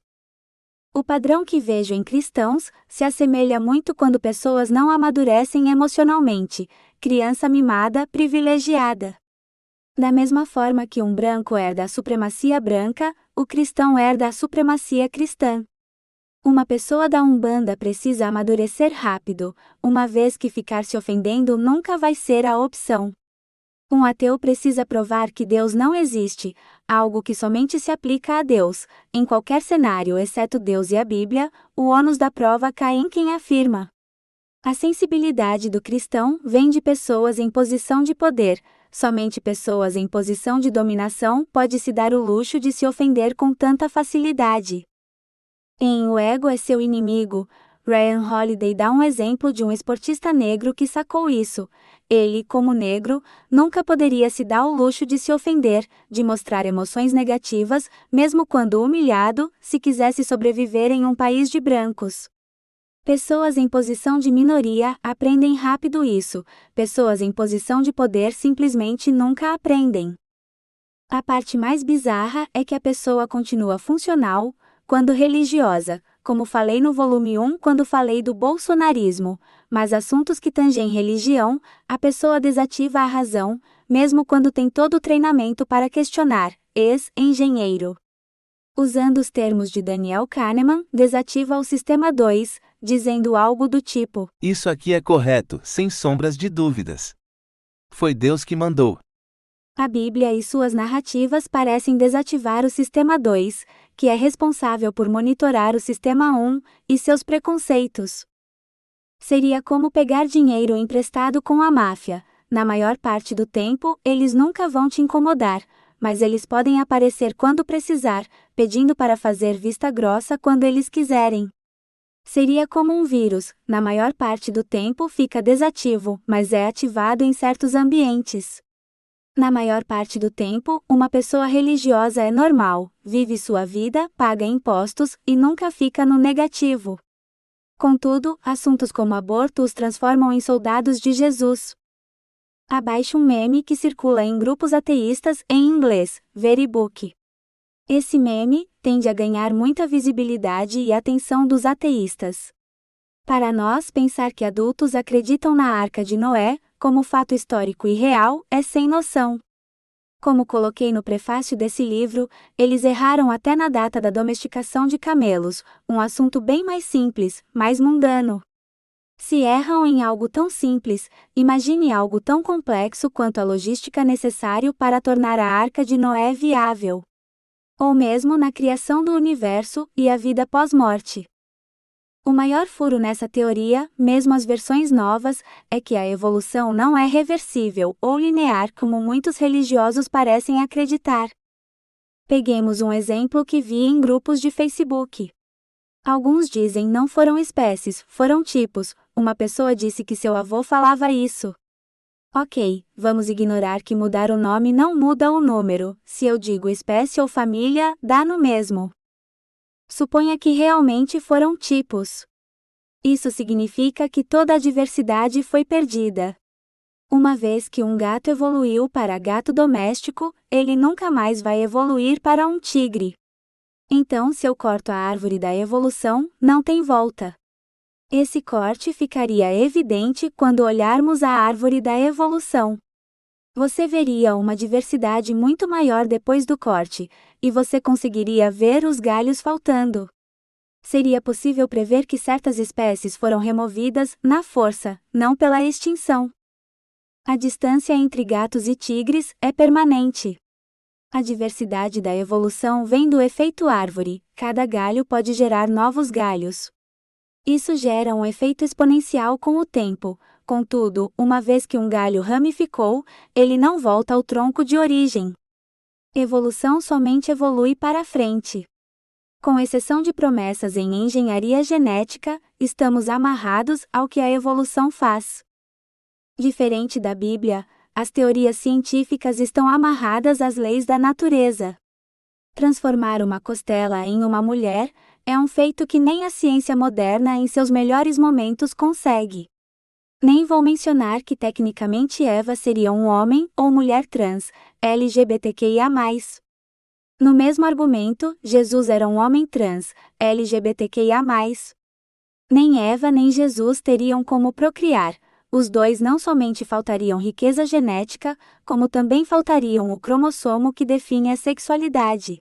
Speaker 2: O padrão que vejo em cristãos se assemelha muito quando pessoas não amadurecem emocionalmente, criança mimada, privilegiada. Da mesma forma que um branco herda a supremacia branca, o cristão herda a supremacia cristã. Uma pessoa da Umbanda precisa amadurecer rápido, uma vez que ficar se ofendendo nunca vai ser a opção. Um ateu precisa provar que Deus não existe, algo que somente se aplica a Deus. Em qualquer cenário exceto Deus e a Bíblia, o ônus da prova cai em quem afirma. A sensibilidade do cristão vem de pessoas em posição de poder. Somente pessoas em posição de dominação podem se dar o luxo de se ofender com tanta facilidade. Em O Ego é Seu Inimigo, Ryan Holiday dá um exemplo de um esportista negro que sacou isso. Ele, como negro, nunca poderia se dar o luxo de se ofender, de mostrar emoções negativas, mesmo quando humilhado, se quisesse sobreviver em um país de brancos. Pessoas em posição de minoria aprendem rápido isso, pessoas em posição de poder simplesmente nunca aprendem. A parte mais bizarra é que a pessoa continua funcional, quando religiosa, como falei no volume 1 quando falei do bolsonarismo, mas assuntos que tangem religião, a pessoa desativa a razão, mesmo quando tem todo o treinamento para questionar, ex-engenheiro. Usando os termos de Daniel Kahneman, desativa o sistema 2, dizendo algo do tipo:
Speaker 6: Isso aqui é correto, sem sombras de dúvidas. Foi Deus que mandou.
Speaker 2: A Bíblia e suas narrativas parecem desativar o sistema 2, que é responsável por monitorar o sistema 1 e seus preconceitos. Seria como pegar dinheiro emprestado com a máfia. Na maior parte do tempo, eles nunca vão te incomodar, mas eles podem aparecer quando precisar, pedindo para fazer vista grossa quando eles quiserem. Seria como um vírus, na maior parte do tempo fica desativo, mas é ativado em certos ambientes. Na maior parte do tempo, uma pessoa religiosa é normal, vive sua vida, paga impostos e nunca fica no negativo. Contudo, assuntos como aborto os transformam em soldados de Jesus. Abaixo um meme que circula em grupos ateístas em inglês, Very Book. Esse meme tende a ganhar muita visibilidade e atenção dos ateístas. Para nós, pensar que adultos acreditam na Arca de Noé, como fato histórico e real, é sem noção. Como coloquei no prefácio desse livro, eles erraram até na data da domesticação de camelos, um assunto bem mais simples, mais mundano. Se erram em algo tão simples, imagine algo tão complexo quanto a logística necessária para tornar a Arca de Noé viável. Ou mesmo na criação do universo e a vida pós-morte. O maior furo nessa teoria, mesmo as versões novas, é que a evolução não é reversível ou linear como muitos religiosos parecem acreditar. Peguemos um exemplo que vi em grupos de Facebook. Alguns dizem não foram espécies, foram tipos. Uma pessoa disse que seu avô falava isso. Ok, vamos ignorar que mudar o nome não muda o número. Se eu digo espécie ou família, dá no mesmo. Suponha que realmente foram tipos. Isso significa que toda a diversidade foi perdida. Uma vez que um gato evoluiu para gato doméstico, ele nunca mais vai evoluir para um tigre. Então, se eu corto a árvore da evolução, não tem volta. Esse corte ficaria evidente quando olharmos a árvore da evolução. Você veria uma diversidade muito maior depois do corte, e você conseguiria ver os galhos faltando. Seria possível prever que certas espécies foram removidas na força, não pela extinção. A distância entre gatos e tigres é permanente. A diversidade da evolução vem do efeito árvore, cada galho pode gerar novos galhos. Isso gera um efeito exponencial com o tempo, contudo, uma vez que um galho ramificou, ele não volta ao tronco de origem. Evolução somente evolui para frente. Com exceção de promessas em engenharia genética, estamos amarrados ao que a evolução faz. Diferente da Bíblia, as teorias científicas estão amarradas às leis da natureza. Transformar uma costela em uma mulher é um feito que nem a ciência moderna em seus melhores momentos consegue. Nem vou mencionar que tecnicamente Eva seria um homem ou mulher trans, LGBTQIA+. No mesmo argumento, Jesus era um homem trans, LGBTQIA+. Nem Eva nem Jesus teriam como procriar. Os dois não somente faltariam riqueza genética, como também faltariam o cromossomo que define a sexualidade.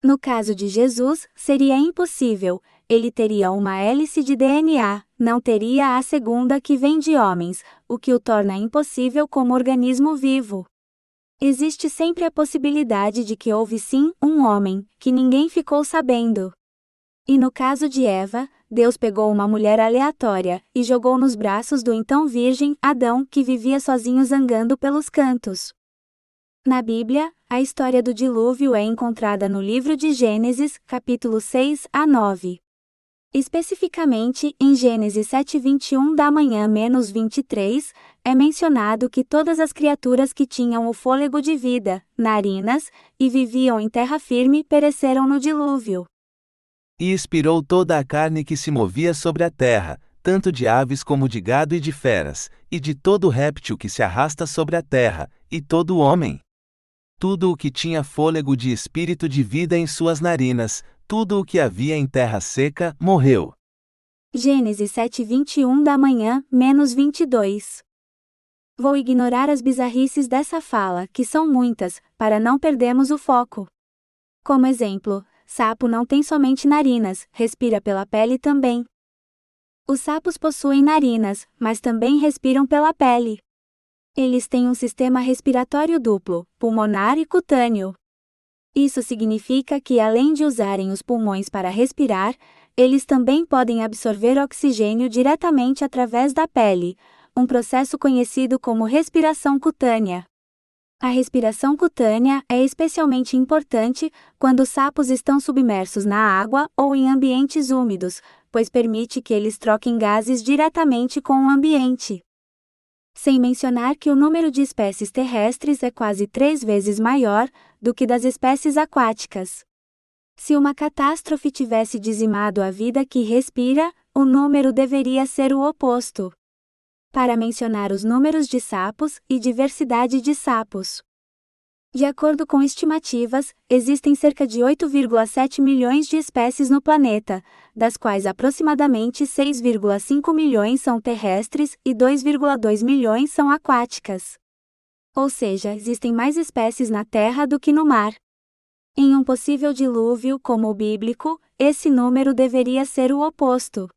Speaker 2: No caso de Jesus, seria impossível, ele teria uma hélice de DNA, não teria a segunda que vem de homens, o que o torna impossível como organismo vivo. Existe sempre a possibilidade de que houve sim um homem, que ninguém ficou sabendo. E no caso de Eva, Deus pegou uma mulher aleatória e jogou nos braços do então virgem Adão, que vivia sozinho zangando pelos cantos. Na Bíblia, a história do dilúvio é encontrada no livro de Gênesis, capítulo 6 a 9. Especificamente, em Gênesis 7:21 da manhã-23, é mencionado que todas as criaturas que tinham o fôlego de vida, narinas, e viviam em terra firme pereceram no dilúvio.
Speaker 6: E expirou toda a carne que se movia sobre a terra, tanto de aves como de gado e de feras, e de todo réptil que se arrasta sobre a terra, e todo homem. Tudo o que tinha fôlego de espírito de vida em suas narinas, tudo o que havia em terra seca, morreu.
Speaker 2: Gênesis 7:21 da manhã-22. Vou ignorar as bizarrices dessa fala, que são muitas, para não perdermos o foco. Como exemplo, sapo não tem somente narinas, respira pela pele também. Os sapos possuem narinas, mas também respiram pela pele. Eles têm um sistema respiratório duplo, pulmonar e cutâneo. Isso significa que, além de usarem os pulmões para respirar, eles também podem absorver oxigênio diretamente através da pele, um processo conhecido como respiração cutânea. A respiração cutânea é especialmente importante quando os sapos estão submersos na água ou em ambientes úmidos, pois permite que eles troquem gases diretamente com o ambiente. Sem mencionar que o número de espécies terrestres é quase 3 vezes maior do que das espécies aquáticas. Se uma catástrofe tivesse dizimado a vida que respira, o número deveria ser o oposto. Para mencionar os números de sapos e diversidade de sapos. De acordo com estimativas, existem cerca de 8,7 milhões de espécies no planeta, das quais aproximadamente 6,5 milhões são terrestres e 2,2 milhões são aquáticas. Ou seja, existem mais espécies na Terra do que no mar. Em um possível dilúvio como o bíblico, esse número deveria ser o oposto.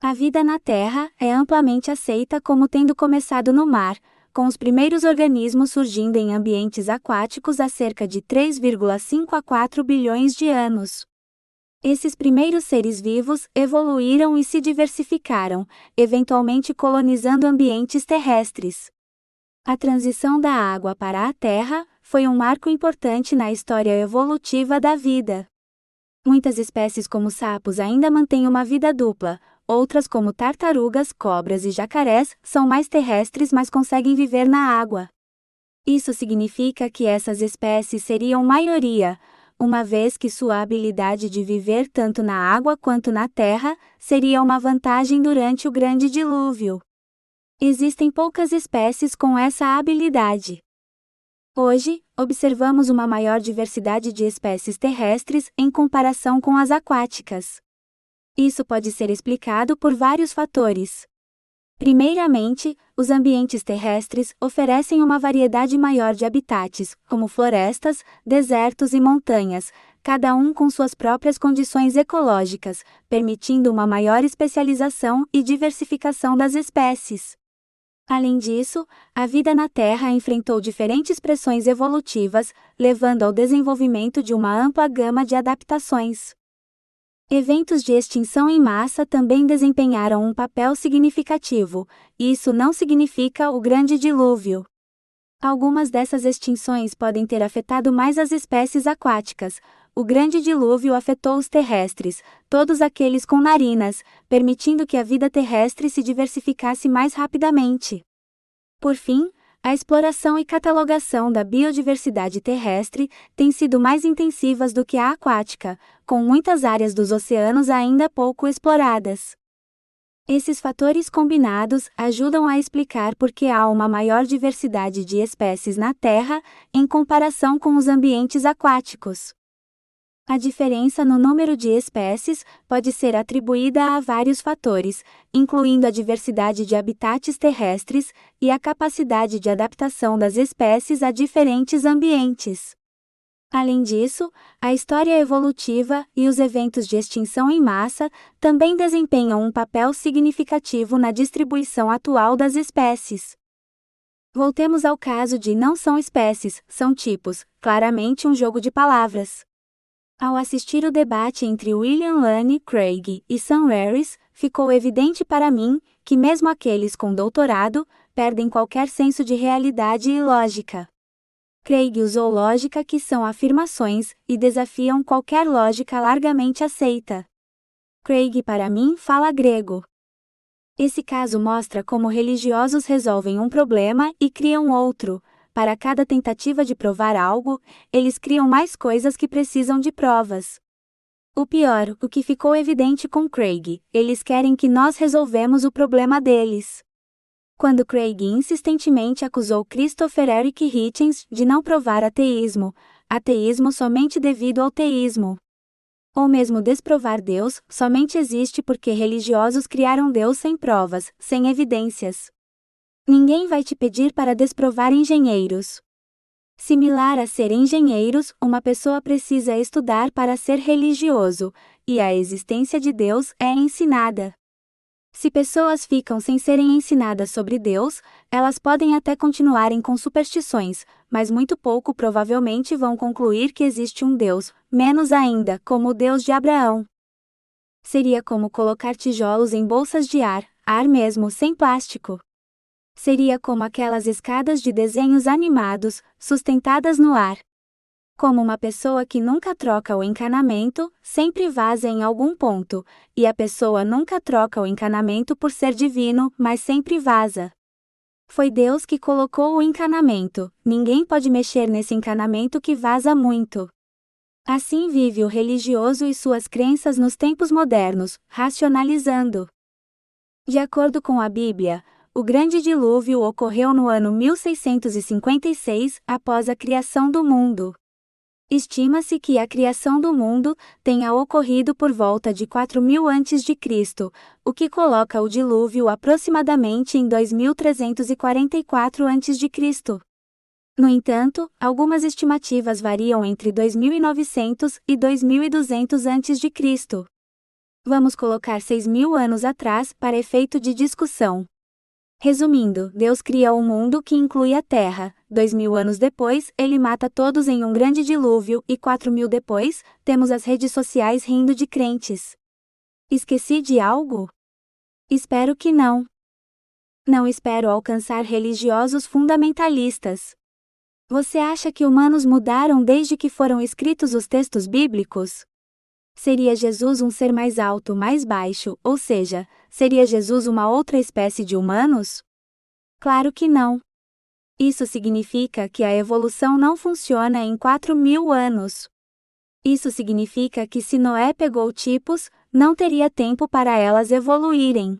Speaker 2: A vida na Terra é amplamente aceita como tendo começado no mar, com os primeiros organismos surgindo em ambientes aquáticos há cerca de 3,5 a 4 bilhões de anos. Esses primeiros seres vivos evoluíram e se diversificaram, eventualmente colonizando ambientes terrestres. A transição da água para a terra foi um marco importante na história evolutiva da vida. Muitas espécies como sapos ainda mantêm uma vida dupla, outras como tartarugas, cobras e jacarés são mais terrestres mas conseguem viver na água. Isso significa que essas espécies seriam maioria, uma vez que sua habilidade de viver tanto na água quanto na terra seria uma vantagem durante o Grande Dilúvio. Existem poucas espécies com essa habilidade. Hoje, observamos uma maior diversidade de espécies terrestres em comparação com as aquáticas. Isso pode ser explicado por vários fatores. Primeiramente, os ambientes terrestres oferecem uma variedade maior de habitats, como florestas, desertos e montanhas, cada um com suas próprias condições ecológicas, permitindo uma maior especialização e diversificação das espécies. Além disso, a vida na Terra enfrentou diferentes pressões evolutivas, levando ao desenvolvimento de uma ampla gama de adaptações. Eventos de extinção em massa também desempenharam um papel significativo, e isso não significa o Grande Dilúvio. Algumas dessas extinções podem ter afetado mais as espécies aquáticas. O Grande Dilúvio afetou os terrestres, todos aqueles com narinas, permitindo que a vida terrestre se diversificasse mais rapidamente. Por fim, a exploração e catalogação da biodiversidade terrestre têm sido mais intensivas do que a aquática, com muitas áreas dos oceanos ainda pouco exploradas. Esses fatores combinados ajudam a explicar por que há uma maior diversidade de espécies na Terra em comparação com os ambientes aquáticos. A diferença no número de espécies pode ser atribuída a vários fatores, incluindo a diversidade de habitats terrestres e a capacidade de adaptação das espécies a diferentes ambientes. Além disso, a história evolutiva e os eventos de extinção em massa também desempenham um papel significativo na distribuição atual das espécies. Voltemos ao caso de não são espécies, são tipos, claramente um jogo de palavras. Ao assistir o debate entre William Lane Craig e Sam Harris, ficou evidente para mim que mesmo aqueles com doutorado perdem qualquer senso de realidade e lógica. Craig usou lógica que são afirmações e desafiam qualquer lógica largamente aceita. Craig para mim fala grego. Esse caso mostra como religiosos resolvem um problema e criam outro. Para cada tentativa de provar algo, eles criam mais coisas que precisam de provas. O pior, o que ficou evidente com Craig, eles querem que nós resolvemos o problema deles. Quando Craig insistentemente acusou Christopher Eric Hitchens de não provar ateísmo somente devido ao teísmo. Ou mesmo desprovar Deus, somente existe porque religiosos criaram Deus sem provas, sem evidências. Ninguém vai te pedir para desprovar engenheiros. Similar a ser engenheiros, uma pessoa precisa estudar para ser religioso, e a existência de Deus é ensinada. Se pessoas ficam sem serem ensinadas sobre Deus, elas podem até continuarem com superstições, mas muito pouco provavelmente vão concluir que existe um Deus, menos ainda, como o Deus de Abraão. Seria como colocar tijolos em bolsas de ar mesmo sem plástico. Seria como aquelas escadas de desenhos animados, sustentadas no ar. Como uma pessoa que nunca troca o encanamento, sempre vaza em algum ponto, e a pessoa nunca troca o encanamento por ser divino, mas sempre vaza. Foi Deus que colocou o encanamento, ninguém pode mexer nesse encanamento que vaza muito. Assim vive o religioso e suas crenças nos tempos modernos, racionalizando. De acordo com a Bíblia, o Grande Dilúvio ocorreu no ano 1656, após a criação do mundo. Estima-se que a criação do mundo tenha ocorrido por volta de 4000 a.C., o que coloca o dilúvio aproximadamente em 2344 a.C. No entanto, algumas estimativas variam entre 2900 e 2200 a.C. Vamos colocar 6000 anos atrás para efeito de discussão. Resumindo, Deus cria um mundo que inclui a Terra, 2000 anos depois, ele mata todos em um grande dilúvio e 4000 depois, temos as redes sociais rindo de crentes. Esqueci de algo? Espero que não. Não espero alcançar religiosos fundamentalistas. Você acha que humanos mudaram desde que foram escritos os textos bíblicos? Seria Jesus um ser mais alto, mais baixo, ou seja, seria Jesus uma outra espécie de humanos? Claro que não. Isso significa que a evolução não funciona em 4.000 anos. Isso significa que se Noé pegou tipos, não teria tempo para elas evoluírem.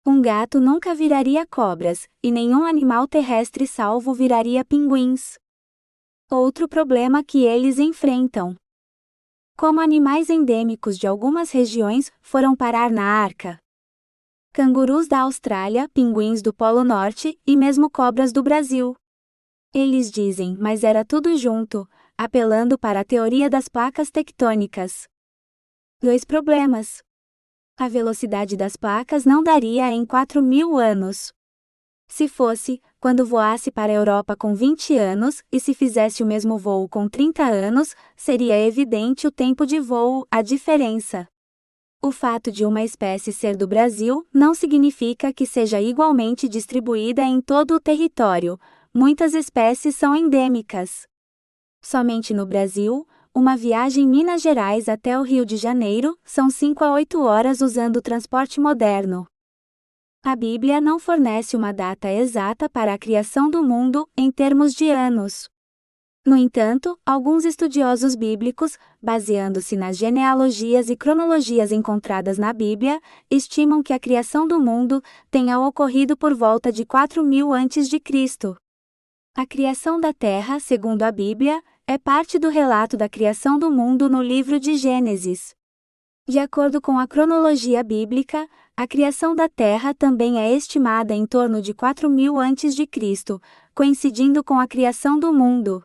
Speaker 2: Um gato nunca viraria cobras, e nenhum animal terrestre salvo viraria pinguins. Outro problema que eles enfrentam. Como animais endêmicos de algumas regiões foram parar na arca. Cangurus da Austrália, pinguins do Polo Norte e mesmo cobras do Brasil. Eles dizem, mas era tudo junto, apelando para a teoria das placas tectônicas. 2 problemas. A velocidade das placas não daria em 4.000 anos. Se fosse, quando voasse para a Europa com 20 anos, e se fizesse o mesmo voo com 30 anos, seria evidente o tempo de voo, a diferença. O fato de uma espécie ser do Brasil não significa que seja igualmente distribuída em todo o território. Muitas espécies são endêmicas. Somente no Brasil, uma viagem Minas Gerais até o Rio de Janeiro são 5 a 8 horas usando o transporte moderno. A Bíblia não fornece uma data exata para a criação do mundo em termos de anos. No entanto, alguns estudiosos bíblicos, baseando-se nas genealogias e cronologias encontradas na Bíblia, estimam que a criação do mundo tenha ocorrido por volta de 4.000 a.C. A criação da Terra, segundo a Bíblia, é parte do relato da criação do mundo no livro de Gênesis. De acordo com a cronologia bíblica, a criação da Terra também é estimada em torno de 4.000 a.C., coincidindo com a criação do mundo.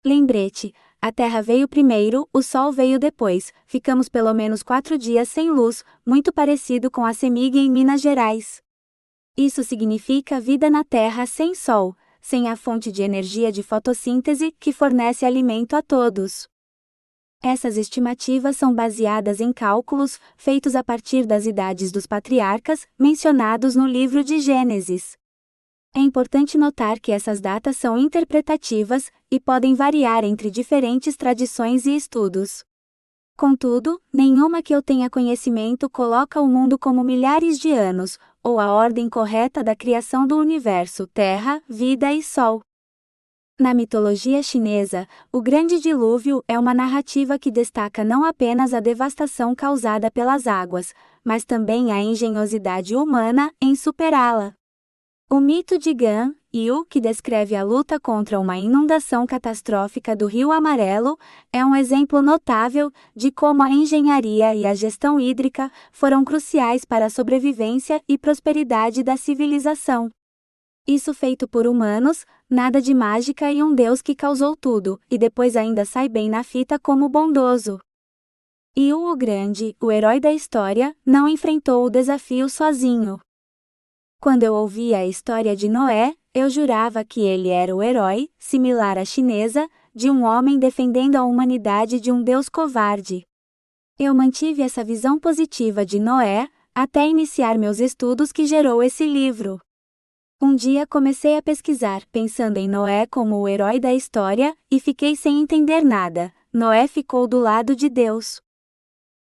Speaker 2: Lembrete, a Terra veio primeiro, o Sol veio depois, ficamos pelo menos 4 dias sem luz, muito parecido com a CEMIG em Minas Gerais. Isso significa vida na Terra sem Sol, sem a fonte de energia de fotossíntese que fornece alimento a todos. Essas estimativas são baseadas em cálculos feitos a partir das idades dos patriarcas, mencionados no livro de Gênesis. É importante notar que essas datas são interpretativas e podem variar entre diferentes tradições e estudos. Contudo, nenhuma que eu tenha conhecimento coloca o mundo como milhares de anos, ou a ordem correta da criação do universo, terra, vida e sol. Na mitologia chinesa, o Grande Dilúvio é uma narrativa que destaca não apenas a devastação causada pelas águas, mas também a engenhosidade humana em superá-la. O mito de Gan, Yu, que descreve a luta contra uma inundação catastrófica do Rio Amarelo, é um exemplo notável de como a engenharia e a gestão hídrica foram cruciais para a sobrevivência e prosperidade da civilização. Isso feito por humanos, nada de mágica e um Deus que causou tudo, e depois ainda sai bem na fita como bondoso. Yu o Grande, o herói da história, não enfrentou o desafio sozinho. Quando eu ouvia a história de Noé, eu jurava que ele era o herói, similar à chinesa, de um homem defendendo a humanidade de um Deus covarde. Eu mantive essa visão positiva de Noé, até iniciar meus estudos que gerou esse livro. Um dia comecei a pesquisar, pensando em Noé como o herói da história, e fiquei sem entender nada. Noé ficou do lado de Deus.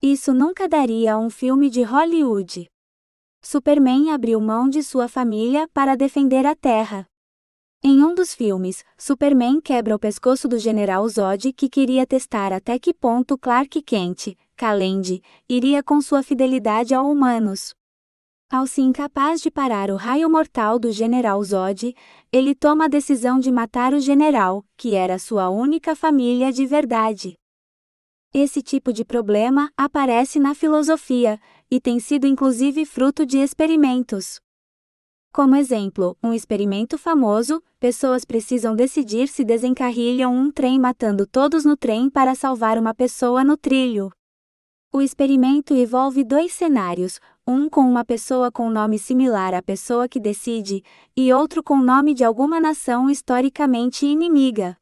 Speaker 2: Isso nunca daria um filme de Hollywood. Superman abriu mão de sua família para defender a Terra. Em um dos filmes, Superman quebra o pescoço do General Zod que queria testar até que ponto Clark Kent, Kal-El, iria com sua fidelidade a humanos. Ao se incapaz de parar o raio mortal do General Zod, ele toma a decisão de matar o general, que era sua única família de verdade. Esse tipo de problema aparece na filosofia, e tem sido inclusive fruto de experimentos. Como exemplo, um experimento famoso, pessoas precisam decidir se desencarrilham um trem matando todos no trem para salvar uma pessoa no trilho. O experimento envolve 2 cenários, um com uma pessoa com nome similar à pessoa que decide, e outro com nome de alguma nação historicamente inimiga.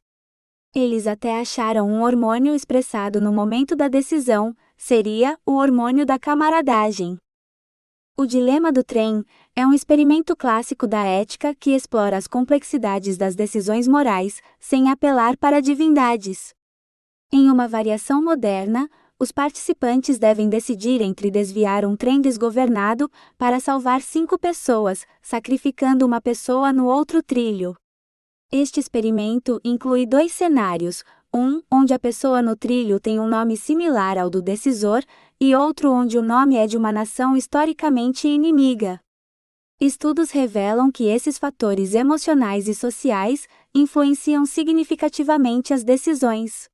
Speaker 2: Eles até acharam um hormônio expressado no momento da decisão, seria o hormônio da camaradagem. O dilema do trem É um experimento clássico da ética que explora as complexidades das decisões morais, sem apelar para divindades. Em uma variação moderna, os participantes devem decidir entre desviar um trem desgovernado para salvar 5 pessoas, sacrificando uma pessoa no outro trilho. Este experimento inclui 2 cenários, um onde a pessoa no trilho tem um nome similar ao do decisor, e outro onde o nome é de uma nação historicamente inimiga. Estudos revelam que esses fatores emocionais e sociais influenciam significativamente as decisões.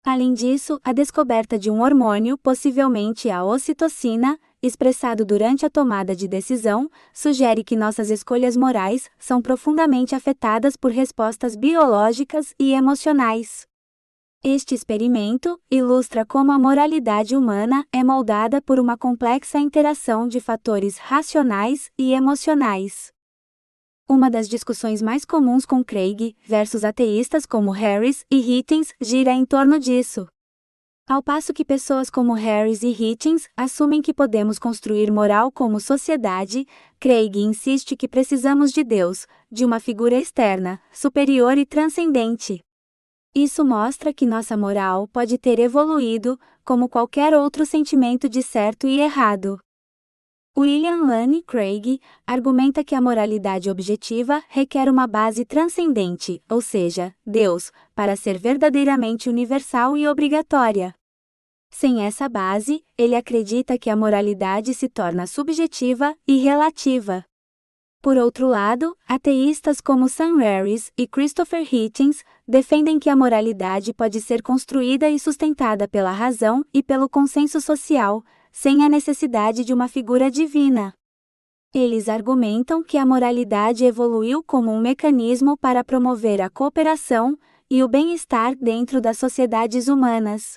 Speaker 2: Além disso, a descoberta de um hormônio, possivelmente a ocitocina, expressado durante a tomada de decisão, sugere que nossas escolhas morais são profundamente afetadas por respostas biológicas e emocionais. Este experimento ilustra como a moralidade humana é moldada por uma complexa interação de fatores racionais e emocionais. Uma das discussões mais comuns com Craig versus ateístas como Harris e Hitchens gira em torno disso. Ao passo que pessoas como Harris e Hitchens assumem que podemos construir moral como sociedade, Craig insiste que precisamos de Deus, de uma figura externa, superior e transcendente. Isso mostra que nossa moral pode ter evoluído, como qualquer outro sentimento de certo e errado. William Lane Craig argumenta que a moralidade objetiva requer uma base transcendente, ou seja, Deus, para ser verdadeiramente universal e obrigatória. Sem essa base, ele acredita que a moralidade se torna subjetiva e relativa. Por outro lado, ateístas como Sam Harris e Christopher Hitchens defendem que a moralidade pode ser construída e sustentada pela razão e pelo consenso social, sem a necessidade de uma figura divina. Eles argumentam que a moralidade evoluiu como um mecanismo para promover a cooperação e o bem-estar dentro das sociedades humanas.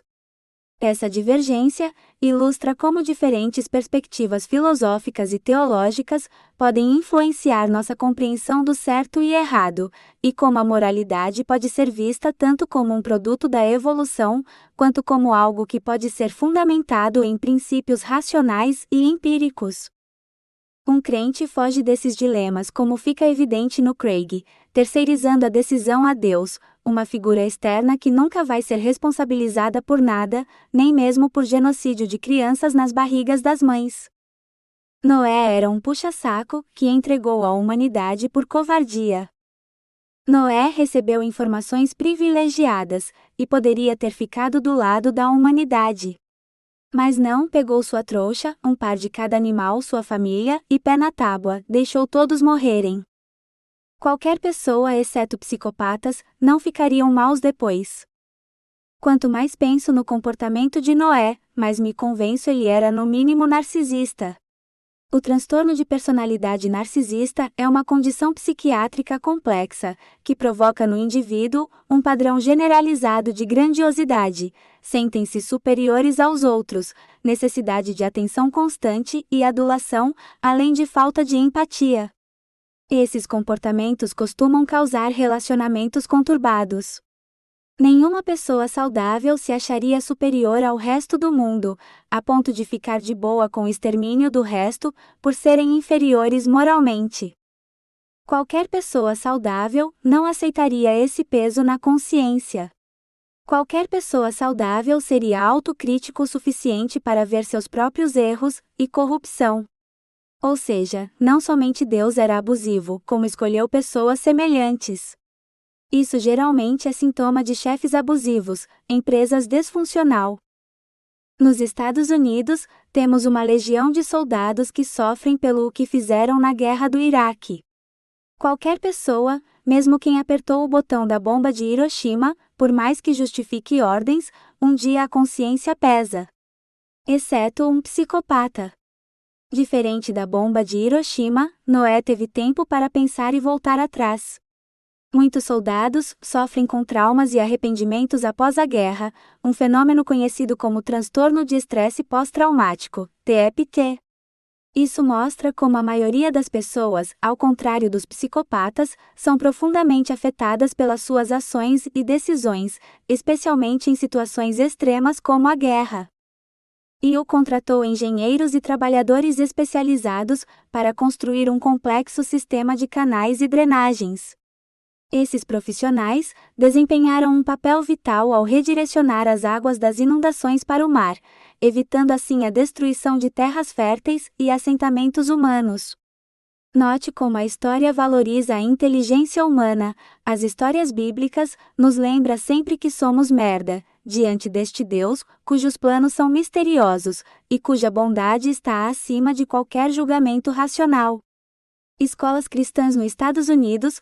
Speaker 2: Essa divergência ilustra como diferentes perspectivas filosóficas e teológicas podem influenciar nossa compreensão do certo e errado, e como a moralidade pode ser vista tanto como um produto da evolução, quanto como algo que pode ser fundamentado em princípios racionais e empíricos. Um crente foge desses dilemas, como fica evidente no Craig, terceirizando a decisão a Deus, uma figura externa que nunca vai ser responsabilizada por nada, nem mesmo por genocídio de crianças nas barrigas das mães. Noé era um puxa-saco que entregou a humanidade por covardia. Noé recebeu informações privilegiadas e poderia ter ficado do lado da humanidade. Mas não, pegou sua trouxa, um par de cada animal, sua família, e pé na tábua, deixou todos morrerem. Qualquer pessoa, exceto psicopatas, não ficariam maus depois. Quanto mais penso no comportamento de Noé, mais me convenço ele era no mínimo narcisista. O transtorno de personalidade narcisista é uma condição psiquiátrica complexa, que provoca no indivíduo um padrão generalizado de grandiosidade, sentem-se superiores aos outros, necessidade de atenção constante e adulação, além de falta de empatia. Esses comportamentos costumam causar relacionamentos conturbados. Nenhuma pessoa saudável se acharia superior ao resto do mundo, a ponto de ficar de boa com o extermínio do resto, por serem inferiores moralmente. Qualquer pessoa saudável não aceitaria esse peso na consciência. Qualquer pessoa saudável seria autocrítico o suficiente para ver seus próprios erros e corrupção. Ou seja, não somente Deus era abusivo, como escolheu pessoas semelhantes. Isso geralmente é sintoma de chefes abusivos, empresas desfuncional. Nos Estados Unidos, temos uma legião de soldados que sofrem pelo que fizeram na guerra do Iraque. Qualquer pessoa, mesmo quem apertou o botão da bomba de Hiroshima, por mais que justifique ordens, um dia a consciência pesa. Exceto um psicopata. Diferente da bomba de Hiroshima, Noé teve tempo para pensar e voltar atrás. Muitos soldados sofrem com traumas e arrependimentos após a guerra, um fenômeno conhecido como transtorno de estresse pós-traumático, TEPT. Isso mostra como a maioria das pessoas, ao contrário dos psicopatas, são profundamente afetadas pelas suas ações e decisões, especialmente em situações extremas como a guerra. E o contratou engenheiros e trabalhadores especializados para construir um complexo sistema de canais e drenagens. Esses profissionais desempenharam um papel vital ao redirecionar as águas das inundações para o mar, evitando assim a destruição de terras férteis e assentamentos humanos. Note como a história valoriza a inteligência humana. As histórias bíblicas nos lembram sempre que somos merda, diante deste Deus, cujos planos são misteriosos, e cuja bondade está acima de qualquer julgamento racional. Escolas cristãs nos Estados Unidos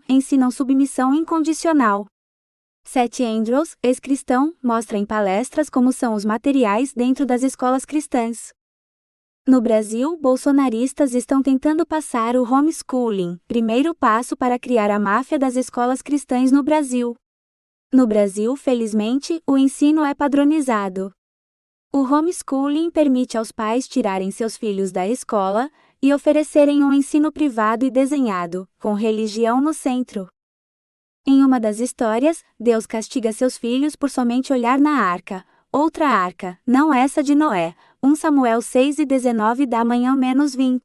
Speaker 2: ensinam submissão incondicional. Seth Andrews, ex-cristão, mostra em palestras como são os materiais dentro das escolas cristãs. No Brasil, bolsonaristas estão tentando passar o homeschooling, primeiro passo para criar a máfia das escolas cristãs no Brasil. No Brasil, felizmente, o ensino é padronizado. O homeschooling permite aos pais tirarem seus filhos da escola e oferecerem um ensino privado e desenhado, com religião no centro. Em uma das histórias, Deus castiga seus filhos por somente olhar na arca, outra arca, não essa de Noé, 1 Samuel 6:19 da manhã-20.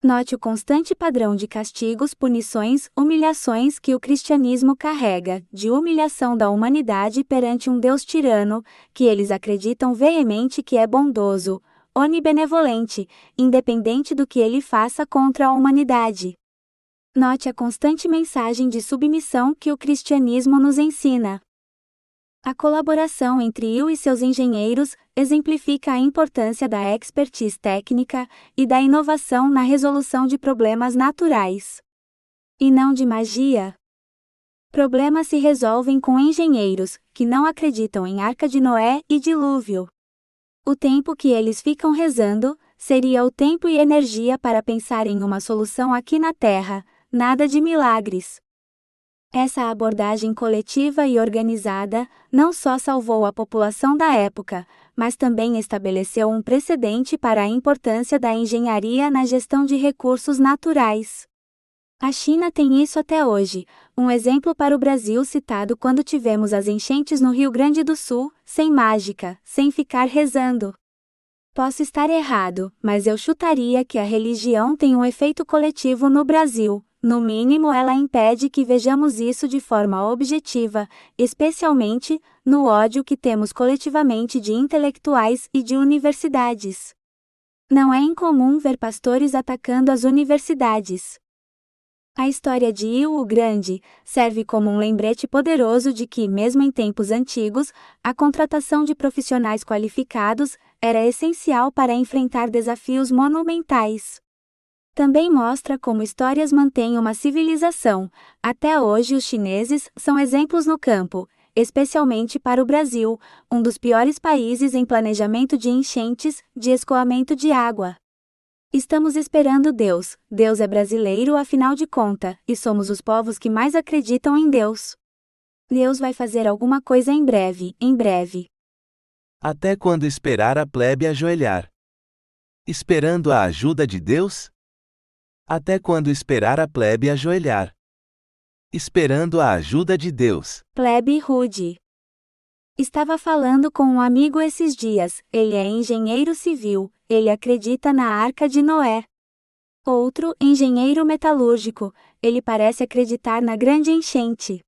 Speaker 2: Note o constante padrão de castigos, punições, humilhações que o cristianismo carrega, de humilhação da humanidade perante um Deus tirano, que eles acreditam veemente que é bondoso, onibenevolente, independente do que ele faça contra a humanidade. Note a constante mensagem de submissão que o cristianismo nos ensina. A colaboração entre Will e seus engenheiros exemplifica a importância da expertise técnica e da inovação na resolução de problemas naturais. E não de magia. Problemas se resolvem com engenheiros, que não acreditam em Arca de Noé e dilúvio. O tempo que eles ficam rezando, seria o tempo e energia para pensar em uma solução aqui na Terra, nada de milagres. Essa abordagem coletiva e organizada não só salvou a população da época, mas também estabeleceu um precedente para a importância da engenharia na gestão de recursos naturais. A China tem isso até hoje, um exemplo para o Brasil citado quando tivemos as enchentes no Rio Grande do Sul, sem mágica, sem ficar rezando. Posso estar errado, mas eu chutaria que a religião tem um efeito coletivo no Brasil. No mínimo, ela impede que vejamos isso de forma objetiva, especialmente no ódio que temos coletivamente de intelectuais e de universidades. Não é incomum ver pastores atacando as universidades. A história de Will o Grande serve como um lembrete poderoso de que, mesmo em tempos antigos, a contratação de profissionais qualificados era essencial para enfrentar desafios monumentais. Também mostra como histórias mantêm uma civilização. Até hoje os chineses são exemplos no campo, especialmente para o Brasil, um dos piores países em planejamento de enchentes, de escoamento de água. Estamos esperando Deus. Deus é brasileiro afinal de contas, e somos os povos que mais acreditam em Deus. Deus vai fazer alguma coisa em breve, em breve.
Speaker 6: Até quando esperar a plebe ajoelhar? Esperando a ajuda de Deus? Até quando esperar a plebe ajoelhar? Esperando a ajuda de Deus.
Speaker 2: Plebe rude. Estava falando com um amigo esses dias, ele é engenheiro civil, ele acredita na Arca de Noé. Outro, engenheiro metalúrgico, ele parece acreditar na grande enchente.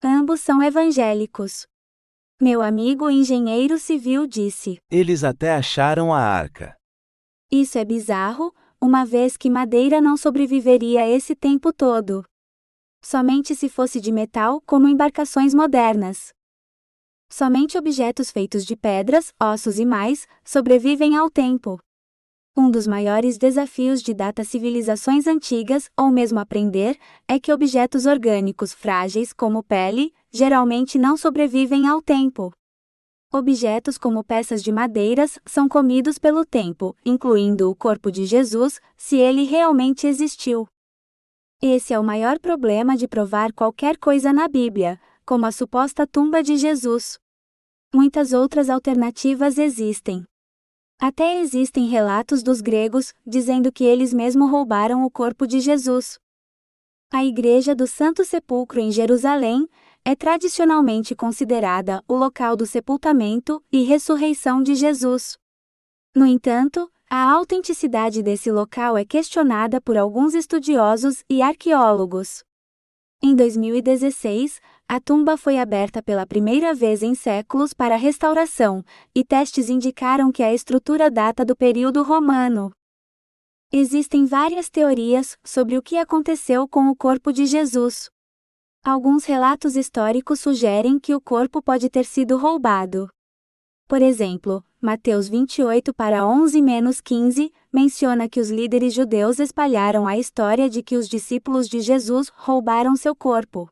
Speaker 2: Ambos são evangélicos. Meu amigo engenheiro civil disse:
Speaker 6: Eles até acharam a arca.
Speaker 2: Isso é bizarro, uma vez que madeira não sobreviveria esse tempo todo. Somente se fosse de metal, como embarcações modernas. Somente objetos feitos de pedras, ossos e mais, sobrevivem ao tempo. Um dos maiores desafios de datas civilizações antigas, ou mesmo aprender, é que objetos orgânicos frágeis como pele, geralmente não sobrevivem ao tempo. Objetos como peças de madeiras são comidos pelo tempo, incluindo o corpo de Jesus, se ele realmente existiu. Esse é o maior problema de provar qualquer coisa na Bíblia, como a suposta tumba de Jesus. Muitas outras alternativas existem. Até existem relatos dos gregos, dizendo que eles mesmos roubaram o corpo de Jesus. A Igreja do Santo Sepulcro em Jerusalém é tradicionalmente considerada o local do sepultamento e ressurreição de Jesus. No entanto, a autenticidade desse local é questionada por alguns estudiosos e arqueólogos. Em 2016, a tumba foi aberta pela primeira vez em séculos para restauração, e testes indicaram que a estrutura data do período romano. Existem várias teorias sobre o que aconteceu com o corpo de Jesus. Alguns relatos históricos sugerem que o corpo pode ter sido roubado. Por exemplo, Mateus 28:11-15 menciona que os líderes judeus espalharam a história de que os discípulos de Jesus roubaram seu corpo.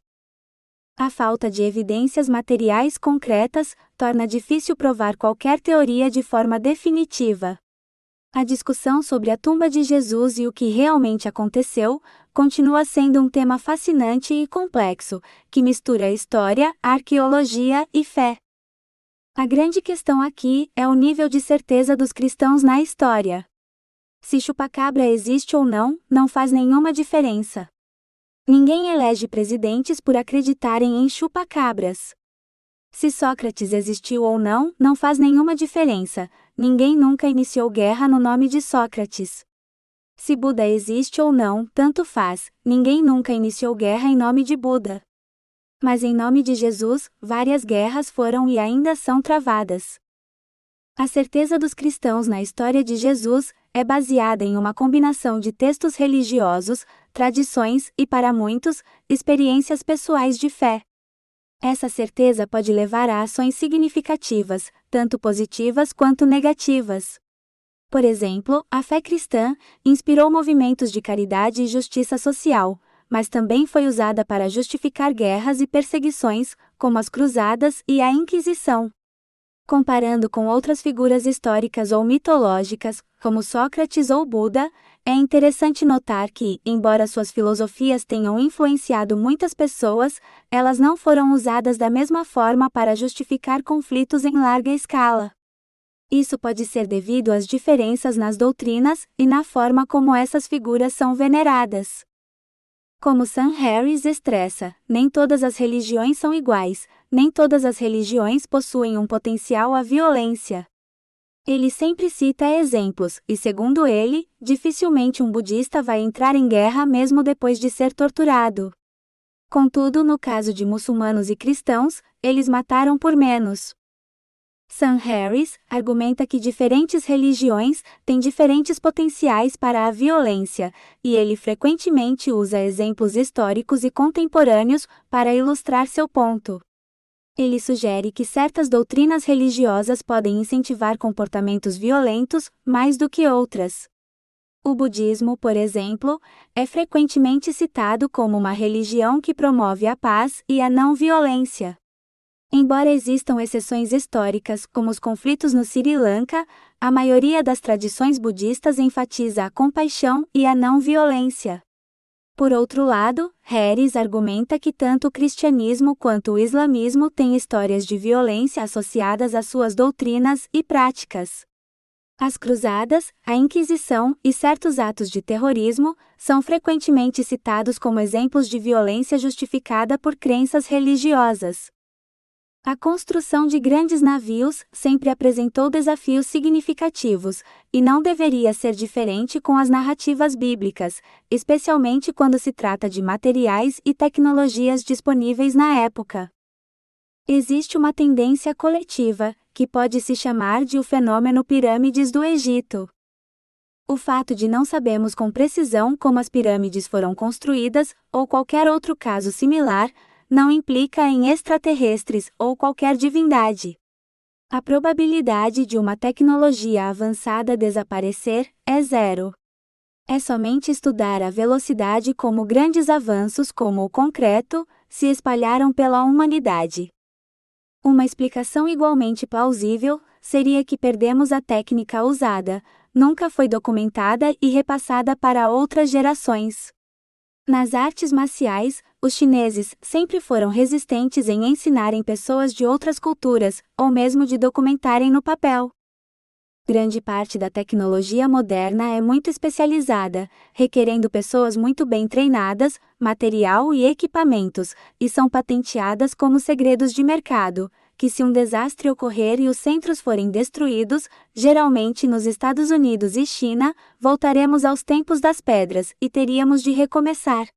Speaker 2: A falta de evidências materiais concretas torna difícil provar qualquer teoria de forma definitiva. A discussão sobre a tumba de Jesus e o que realmente aconteceu continua sendo um tema fascinante e complexo, que mistura história, arqueologia e fé. A grande questão aqui é o nível de certeza dos cristãos na história. Se chupacabra existe ou não, não faz nenhuma diferença. Ninguém elege presidentes por acreditarem em chupacabras. Se Sócrates existiu ou não, não faz nenhuma diferença. Ninguém nunca iniciou guerra no nome de Sócrates. Se Buda existe ou não, tanto faz. Ninguém nunca iniciou guerra em nome de Buda. Mas em nome de Jesus, várias guerras foram e ainda são travadas. A certeza dos cristãos na história de Jesus é baseada em uma combinação de textos religiosos, tradições e, para muitos, experiências pessoais de fé. Essa certeza pode levar a ações significativas, tanto positivas quanto negativas. Por exemplo, a fé cristã inspirou movimentos de caridade e justiça social, mas também foi usada para justificar guerras e perseguições, como as Cruzadas e a Inquisição. Comparando com outras figuras históricas ou mitológicas, como Sócrates ou Buda, é interessante notar que, embora suas filosofias tenham influenciado muitas pessoas, elas não foram usadas da mesma forma para justificar conflitos em larga escala. Isso pode ser devido às diferenças nas doutrinas e na forma como essas figuras são veneradas. Como Sam Harris estressa, nem todas as religiões são iguais, nem todas as religiões possuem um potencial à violência. Ele sempre cita exemplos, e segundo ele, dificilmente um budista vai entrar em guerra mesmo depois de ser torturado. Contudo, no caso de muçulmanos e cristãos, eles mataram por menos. Sam Harris argumenta que diferentes religiões têm diferentes potenciais para a violência, e ele frequentemente usa exemplos históricos e contemporâneos para ilustrar seu ponto. Ele sugere que certas doutrinas religiosas podem incentivar comportamentos violentos mais do que outras. O budismo, por exemplo, é frequentemente citado como uma religião que promove a paz e a não-violência. Embora existam exceções históricas, como os conflitos no Sri Lanka, a maioria das tradições budistas enfatiza a compaixão e a não-violência. Por outro lado, Harris argumenta que tanto o cristianismo quanto o islamismo têm histórias de violência associadas às suas doutrinas e práticas. As cruzadas, a Inquisição e certos atos de terrorismo são frequentemente citados como exemplos de violência justificada por crenças religiosas. A construção de grandes navios sempre apresentou desafios significativos, e não deveria ser diferente com as narrativas bíblicas, especialmente quando se trata de materiais e tecnologias disponíveis na época. Existe uma tendência coletiva, que pode se chamar de o fenômeno pirâmides do Egito. O fato de não sabermos com precisão como as pirâmides foram construídas, ou qualquer outro caso similar, não implica em extraterrestres ou qualquer divindade. A probabilidade de uma tecnologia avançada desaparecer é zero. É somente estudar a velocidade como grandes avanços como o concreto se espalharam pela humanidade. Uma explicação igualmente plausível seria que perdemos a técnica usada, nunca foi documentada e repassada para outras gerações. Nas artes marciais, os chineses sempre foram resistentes em ensinarem pessoas de outras culturas, ou mesmo de documentarem no papel. Grande parte da tecnologia moderna é muito especializada, requerendo pessoas muito bem treinadas, material e equipamentos, e são patenteadas como segredos de mercado, que se um desastre ocorrer e os centros forem destruídos, geralmente nos Estados Unidos e China, voltaremos aos tempos das pedras e teríamos de recomeçar.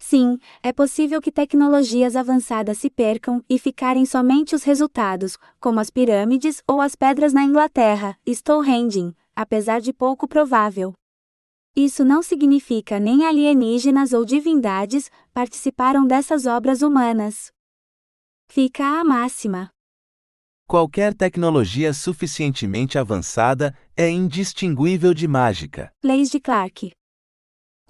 Speaker 2: Sim, é possível que tecnologias avançadas se percam e ficarem somente os resultados, como as pirâmides ou as pedras na Inglaterra, Stonehenge, apesar de pouco provável. Isso não significa nem alienígenas ou divindades participaram dessas obras humanas. Fica a máxima.
Speaker 6: Qualquer tecnologia suficientemente avançada é indistinguível de mágica.
Speaker 2: Leis de Clark.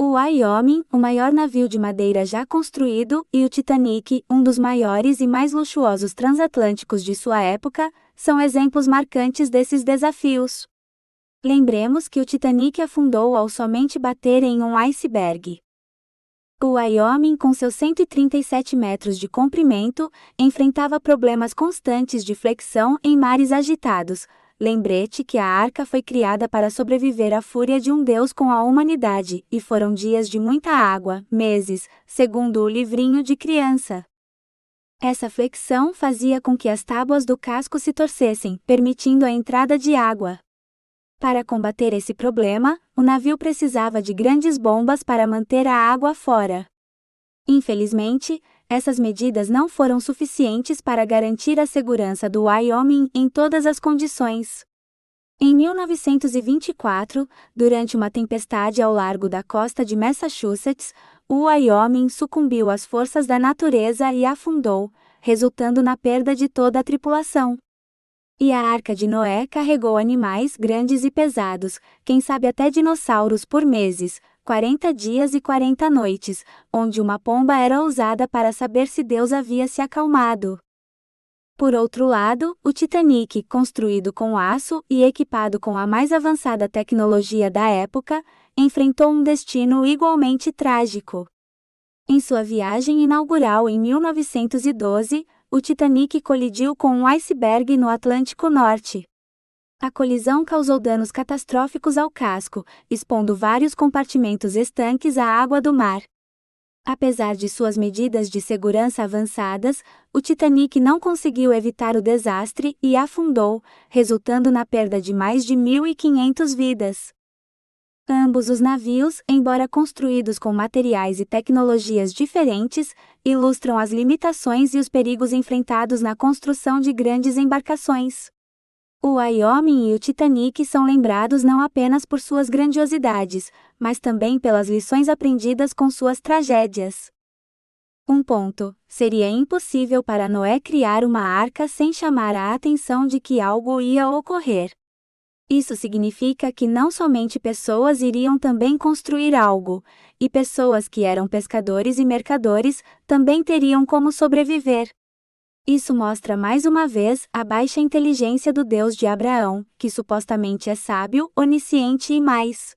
Speaker 2: O Wyoming, o maior navio de madeira já construído, e o Titanic, um dos maiores e mais luxuosos transatlânticos de sua época, são exemplos marcantes desses desafios. Lembremos que o Titanic afundou ao somente bater em um iceberg. O Wyoming, com seus 137 metros de comprimento, enfrentava problemas constantes de flexão em mares agitados. Lembrete que a arca foi criada para sobreviver à fúria de um Deus com a humanidade, e foram dias de muita água, meses, segundo o livrinho de criança. Essa flexão fazia com que as tábuas do casco se torcessem, permitindo a entrada de água. Para combater esse problema, o navio precisava de grandes bombas para manter a água fora. Infelizmente, essas medidas não foram suficientes para garantir a segurança do Wyoming em todas as condições. Em 1924, durante uma tempestade ao largo da costa de Massachusetts, o Wyoming sucumbiu às forças da natureza e afundou, resultando na perda de toda a tripulação. E a Arca de Noé carregou animais grandes e pesados, quem sabe até dinossauros por meses, 40 dias e 40 noites, onde uma pomba era usada para saber se Deus havia se acalmado. Por outro lado, o Titanic, construído com aço e equipado com a mais avançada tecnologia da época, enfrentou um destino igualmente trágico. Em sua viagem inaugural em 1912, o Titanic colidiu com um iceberg no Atlântico Norte. A colisão causou danos catastróficos ao casco, expondo vários compartimentos estanques à água do mar. Apesar de suas medidas de segurança avançadas, o Titanic não conseguiu evitar o desastre e afundou, resultando na perda de mais de 1.500 vidas. Ambos os navios, embora construídos com materiais e tecnologias diferentes, ilustram as limitações e os perigos enfrentados na construção de grandes embarcações. O Wyoming e o Titanic são lembrados não apenas por suas grandiosidades, mas também pelas lições aprendidas com suas tragédias. Seria impossível para Noé criar uma arca sem chamar a atenção de que algo ia ocorrer. Isso significa que não somente pessoas iriam também construir algo, e pessoas que eram pescadores e mercadores também teriam como sobreviver. Isso mostra mais uma vez a baixa inteligência do Deus de Abraão, que supostamente é sábio, onisciente e mais.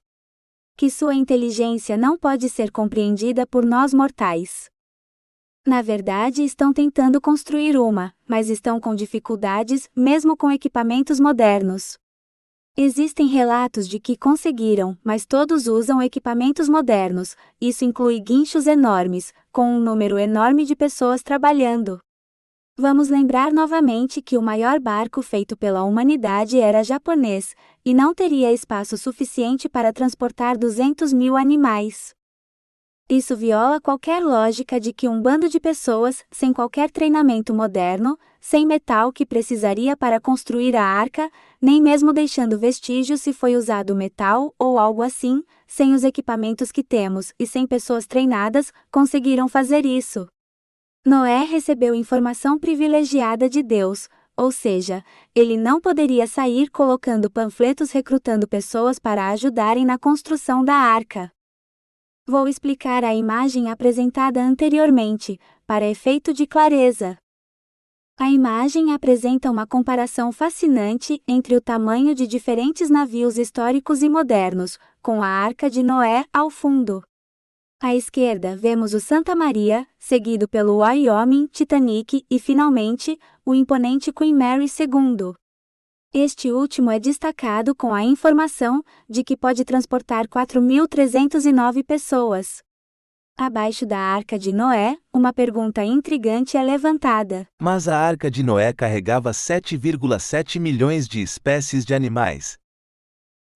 Speaker 2: Que sua inteligência não pode ser compreendida por nós mortais. Na verdade, estão tentando construir uma, mas estão com dificuldades, mesmo com equipamentos modernos. Existem relatos de que conseguiram, mas todos usam equipamentos modernos, isso inclui guinchos enormes, com um número enorme de pessoas trabalhando. Vamos lembrar novamente que o maior barco feito pela humanidade era japonês, e não teria espaço suficiente para transportar 200.000 animais. Isso viola qualquer lógica de que um bando de pessoas, sem qualquer treinamento moderno, sem metal que precisaria para construir a arca, nem mesmo deixando vestígios se foi usado metal ou algo assim, sem os equipamentos que temos e sem pessoas treinadas, conseguiram fazer isso. Noé recebeu informação privilegiada de Deus, ou seja, ele não poderia sair colocando panfletos recrutando pessoas para ajudarem na construção da arca. Vou explicar a imagem apresentada anteriormente, para efeito de clareza. A imagem apresenta uma comparação fascinante entre o tamanho de diferentes navios históricos e modernos, com a Arca de Noé ao fundo. À esquerda vemos o Santa Maria, seguido pelo Wyoming, Titanic e, finalmente, o imponente Queen Mary II. Este último é destacado com a informação de que pode transportar 4.309 pessoas. Abaixo da Arca de Noé, uma pergunta intrigante é levantada.
Speaker 6: Mas a Arca de Noé carregava 7,7 milhões de espécies de animais.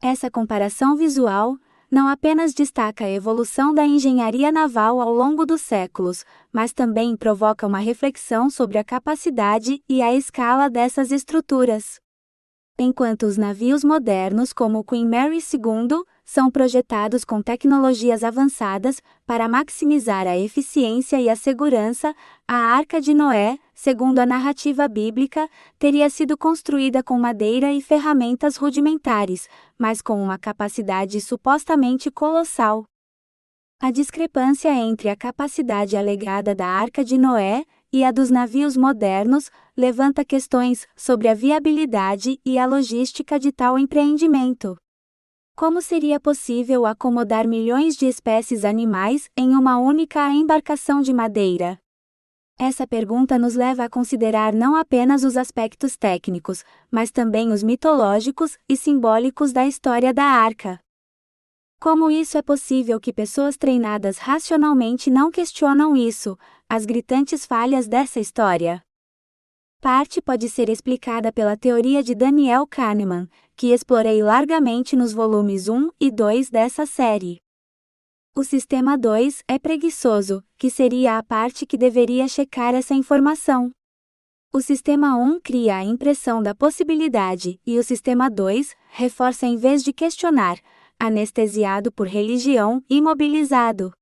Speaker 2: Essa comparação visual não apenas destaca a evolução da engenharia naval ao longo dos séculos, mas também provoca uma reflexão sobre a capacidade e a escala dessas estruturas. Enquanto os navios modernos como o Queen Mary II são projetados com tecnologias avançadas para maximizar a eficiência e a segurança, a Arca de Noé, segundo a narrativa bíblica, teria sido construída com madeira e ferramentas rudimentares, mas com uma capacidade supostamente colossal. A discrepância entre a capacidade alegada da Arca de Noé e a dos navios modernos levanta questões sobre a viabilidade e a logística de tal empreendimento. Como seria possível acomodar milhões de espécies animais em uma única embarcação de madeira? Essa pergunta nos leva a considerar não apenas os aspectos técnicos, mas também os mitológicos e simbólicos da história da arca. Como isso é possível que pessoas treinadas racionalmente não questionam isso, as gritantes falhas dessa história? Parte pode ser explicada pela teoria de Daniel Kahneman, que explorei largamente nos volumes 1 e 2 dessa série. O sistema 2 é preguiçoso, que seria a parte que deveria checar essa informação. O sistema 1 cria a impressão da possibilidade e o sistema 2 reforça em vez de questionar, anestesiado por religião, imobilizado.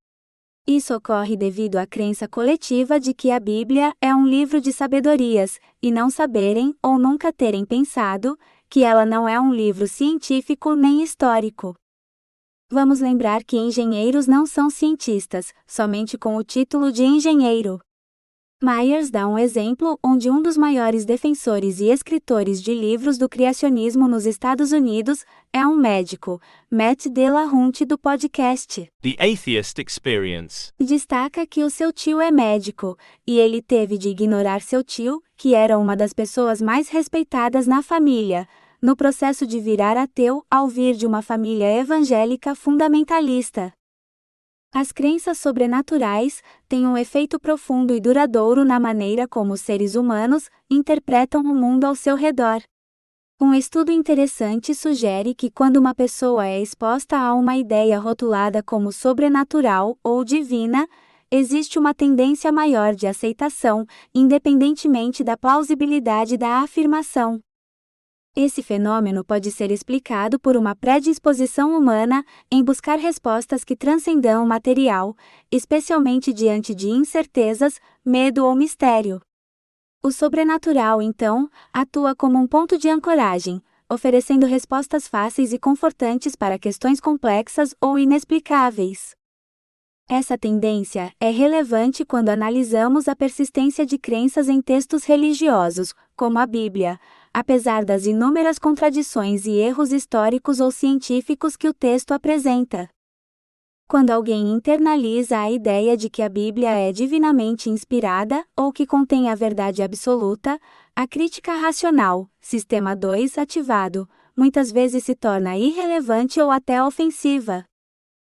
Speaker 2: Isso ocorre devido à crença coletiva de que a Bíblia é um livro de sabedorias, e não saberem ou nunca terem pensado que ela não é um livro científico nem histórico. Vamos lembrar que engenheiros não são cientistas, somente com o título de engenheiro. Myers dá um exemplo onde um dos maiores defensores e escritores de livros do criacionismo nos Estados Unidos é um médico, Matt Delahunt do podcast
Speaker 4: The Atheist Experience.
Speaker 2: e destaca que o seu tio é médico, e ele teve de ignorar seu tio, que era uma das pessoas mais respeitadas na família, no processo de virar ateu ao vir de uma família evangélica fundamentalista. As crenças sobrenaturais têm um efeito profundo e duradouro na maneira como os seres humanos interpretam o mundo ao seu redor. Um estudo interessante sugere que quando uma pessoa é exposta a uma ideia rotulada como sobrenatural ou divina, existe uma tendência maior de aceitação, independentemente da plausibilidade da afirmação. Esse fenômeno pode ser explicado por uma predisposição humana em buscar respostas que transcendam o material, especialmente diante de incertezas, medo ou mistério. O sobrenatural, então, atua como um ponto de ancoragem, oferecendo respostas fáceis e confortantes para questões complexas ou inexplicáveis. Essa tendência é relevante quando analisamos a persistência de crenças em textos religiosos, como a Bíblia, apesar das inúmeras contradições e erros históricos ou científicos que o texto apresenta. Quando alguém internaliza a ideia de que a Bíblia é divinamente inspirada ou que contém a verdade absoluta, a crítica racional, sistema 2 ativado, muitas vezes se torna irrelevante ou até ofensiva.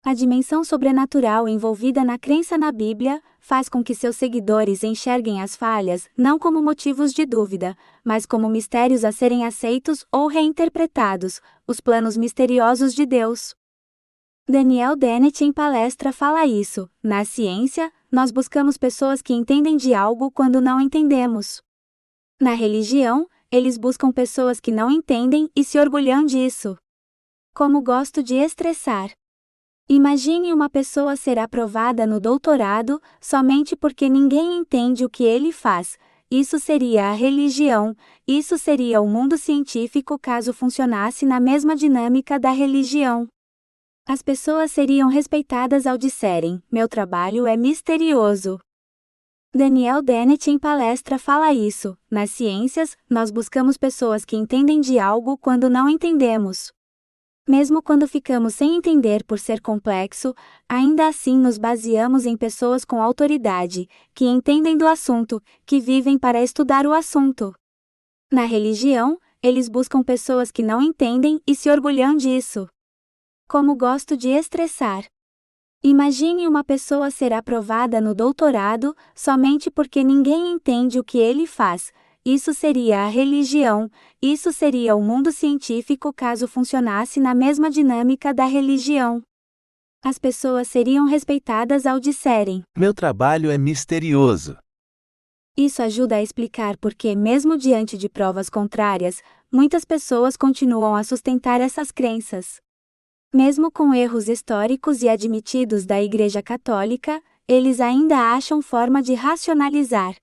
Speaker 2: A dimensão sobrenatural envolvida na crença na Bíblia faz com que seus seguidores enxerguem as falhas não como motivos de dúvida, mas como mistérios a serem aceitos ou reinterpretados, os planos misteriosos de Deus. Daniel Dennett em palestra fala isso: na ciência, nós buscamos pessoas que entendem de algo quando não entendemos. Na religião, eles buscam pessoas que não entendem e se orgulham disso. Como gosto de estressar. Imagine uma pessoa ser aprovada no doutorado somente porque ninguém entende o que ele faz. Isso seria a religião, isso seria o mundo científico caso funcionasse na mesma dinâmica da religião. As pessoas seriam respeitadas ao disserem: meu trabalho é misterioso. Daniel Dennett em palestra fala isso: nas ciências, nós buscamos pessoas que entendem de algo quando não entendemos. Mesmo quando ficamos sem entender por ser complexo, ainda assim nos baseamos em pessoas com autoridade, que entendem do assunto, que vivem para estudar o assunto. Na religião, eles buscam pessoas que não entendem e se orgulham disso. Como gosto de estressar. Imagine uma pessoa ser aprovada no doutorado somente porque ninguém entende o que ele faz. Isso seria a religião, isso seria o mundo científico caso funcionasse na mesma dinâmica da religião. As pessoas seriam respeitadas ao disserem:
Speaker 6: Meu trabalho é misterioso.
Speaker 2: Isso ajuda a explicar por que, mesmo diante de provas contrárias, muitas pessoas continuam a sustentar essas crenças. Mesmo com erros históricos e admitidos da Igreja Católica, eles ainda acham forma de racionalizar.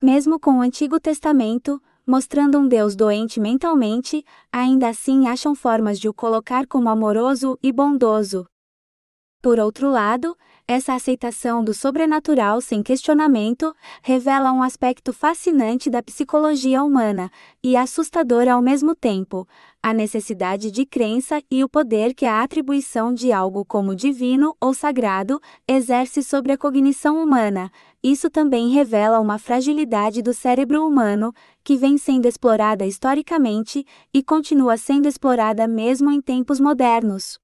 Speaker 2: Mesmo com o Antigo Testamento, mostrando um Deus doente mentalmente, ainda assim acham formas de o colocar como amoroso e bondoso. Por outro lado, essa aceitação do sobrenatural sem questionamento revela um aspecto fascinante da psicologia humana, e assustador ao mesmo tempo: a necessidade de crença e o poder que a atribuição de algo como divino ou sagrado exerce sobre a cognição humana. Isso também revela uma fragilidade do cérebro humano, que vem sendo explorada historicamente e continua sendo explorada mesmo em tempos modernos.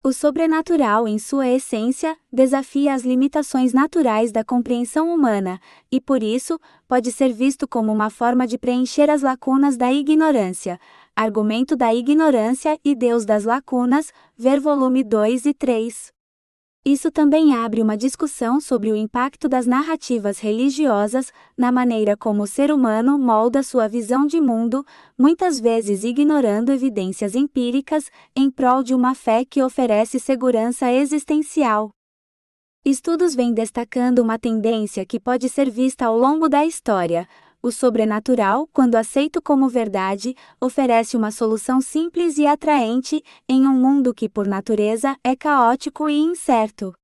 Speaker 2: O sobrenatural, em sua essência, desafia as limitações naturais da compreensão humana, e por isso, pode ser visto como uma forma de preencher as lacunas da ignorância. Argumento da Ignorância e Deus das Lacunas, ver volume 2 e 3. Isso também abre uma discussão sobre o impacto das narrativas religiosas na maneira como o ser humano molda sua visão de mundo, muitas vezes ignorando evidências empíricas, em prol de uma fé que oferece segurança existencial. Estudos vêm destacando uma tendência que pode ser vista ao longo da história. O sobrenatural, quando aceito como verdade, oferece uma solução simples e atraente, em um mundo que por natureza é caótico e incerto.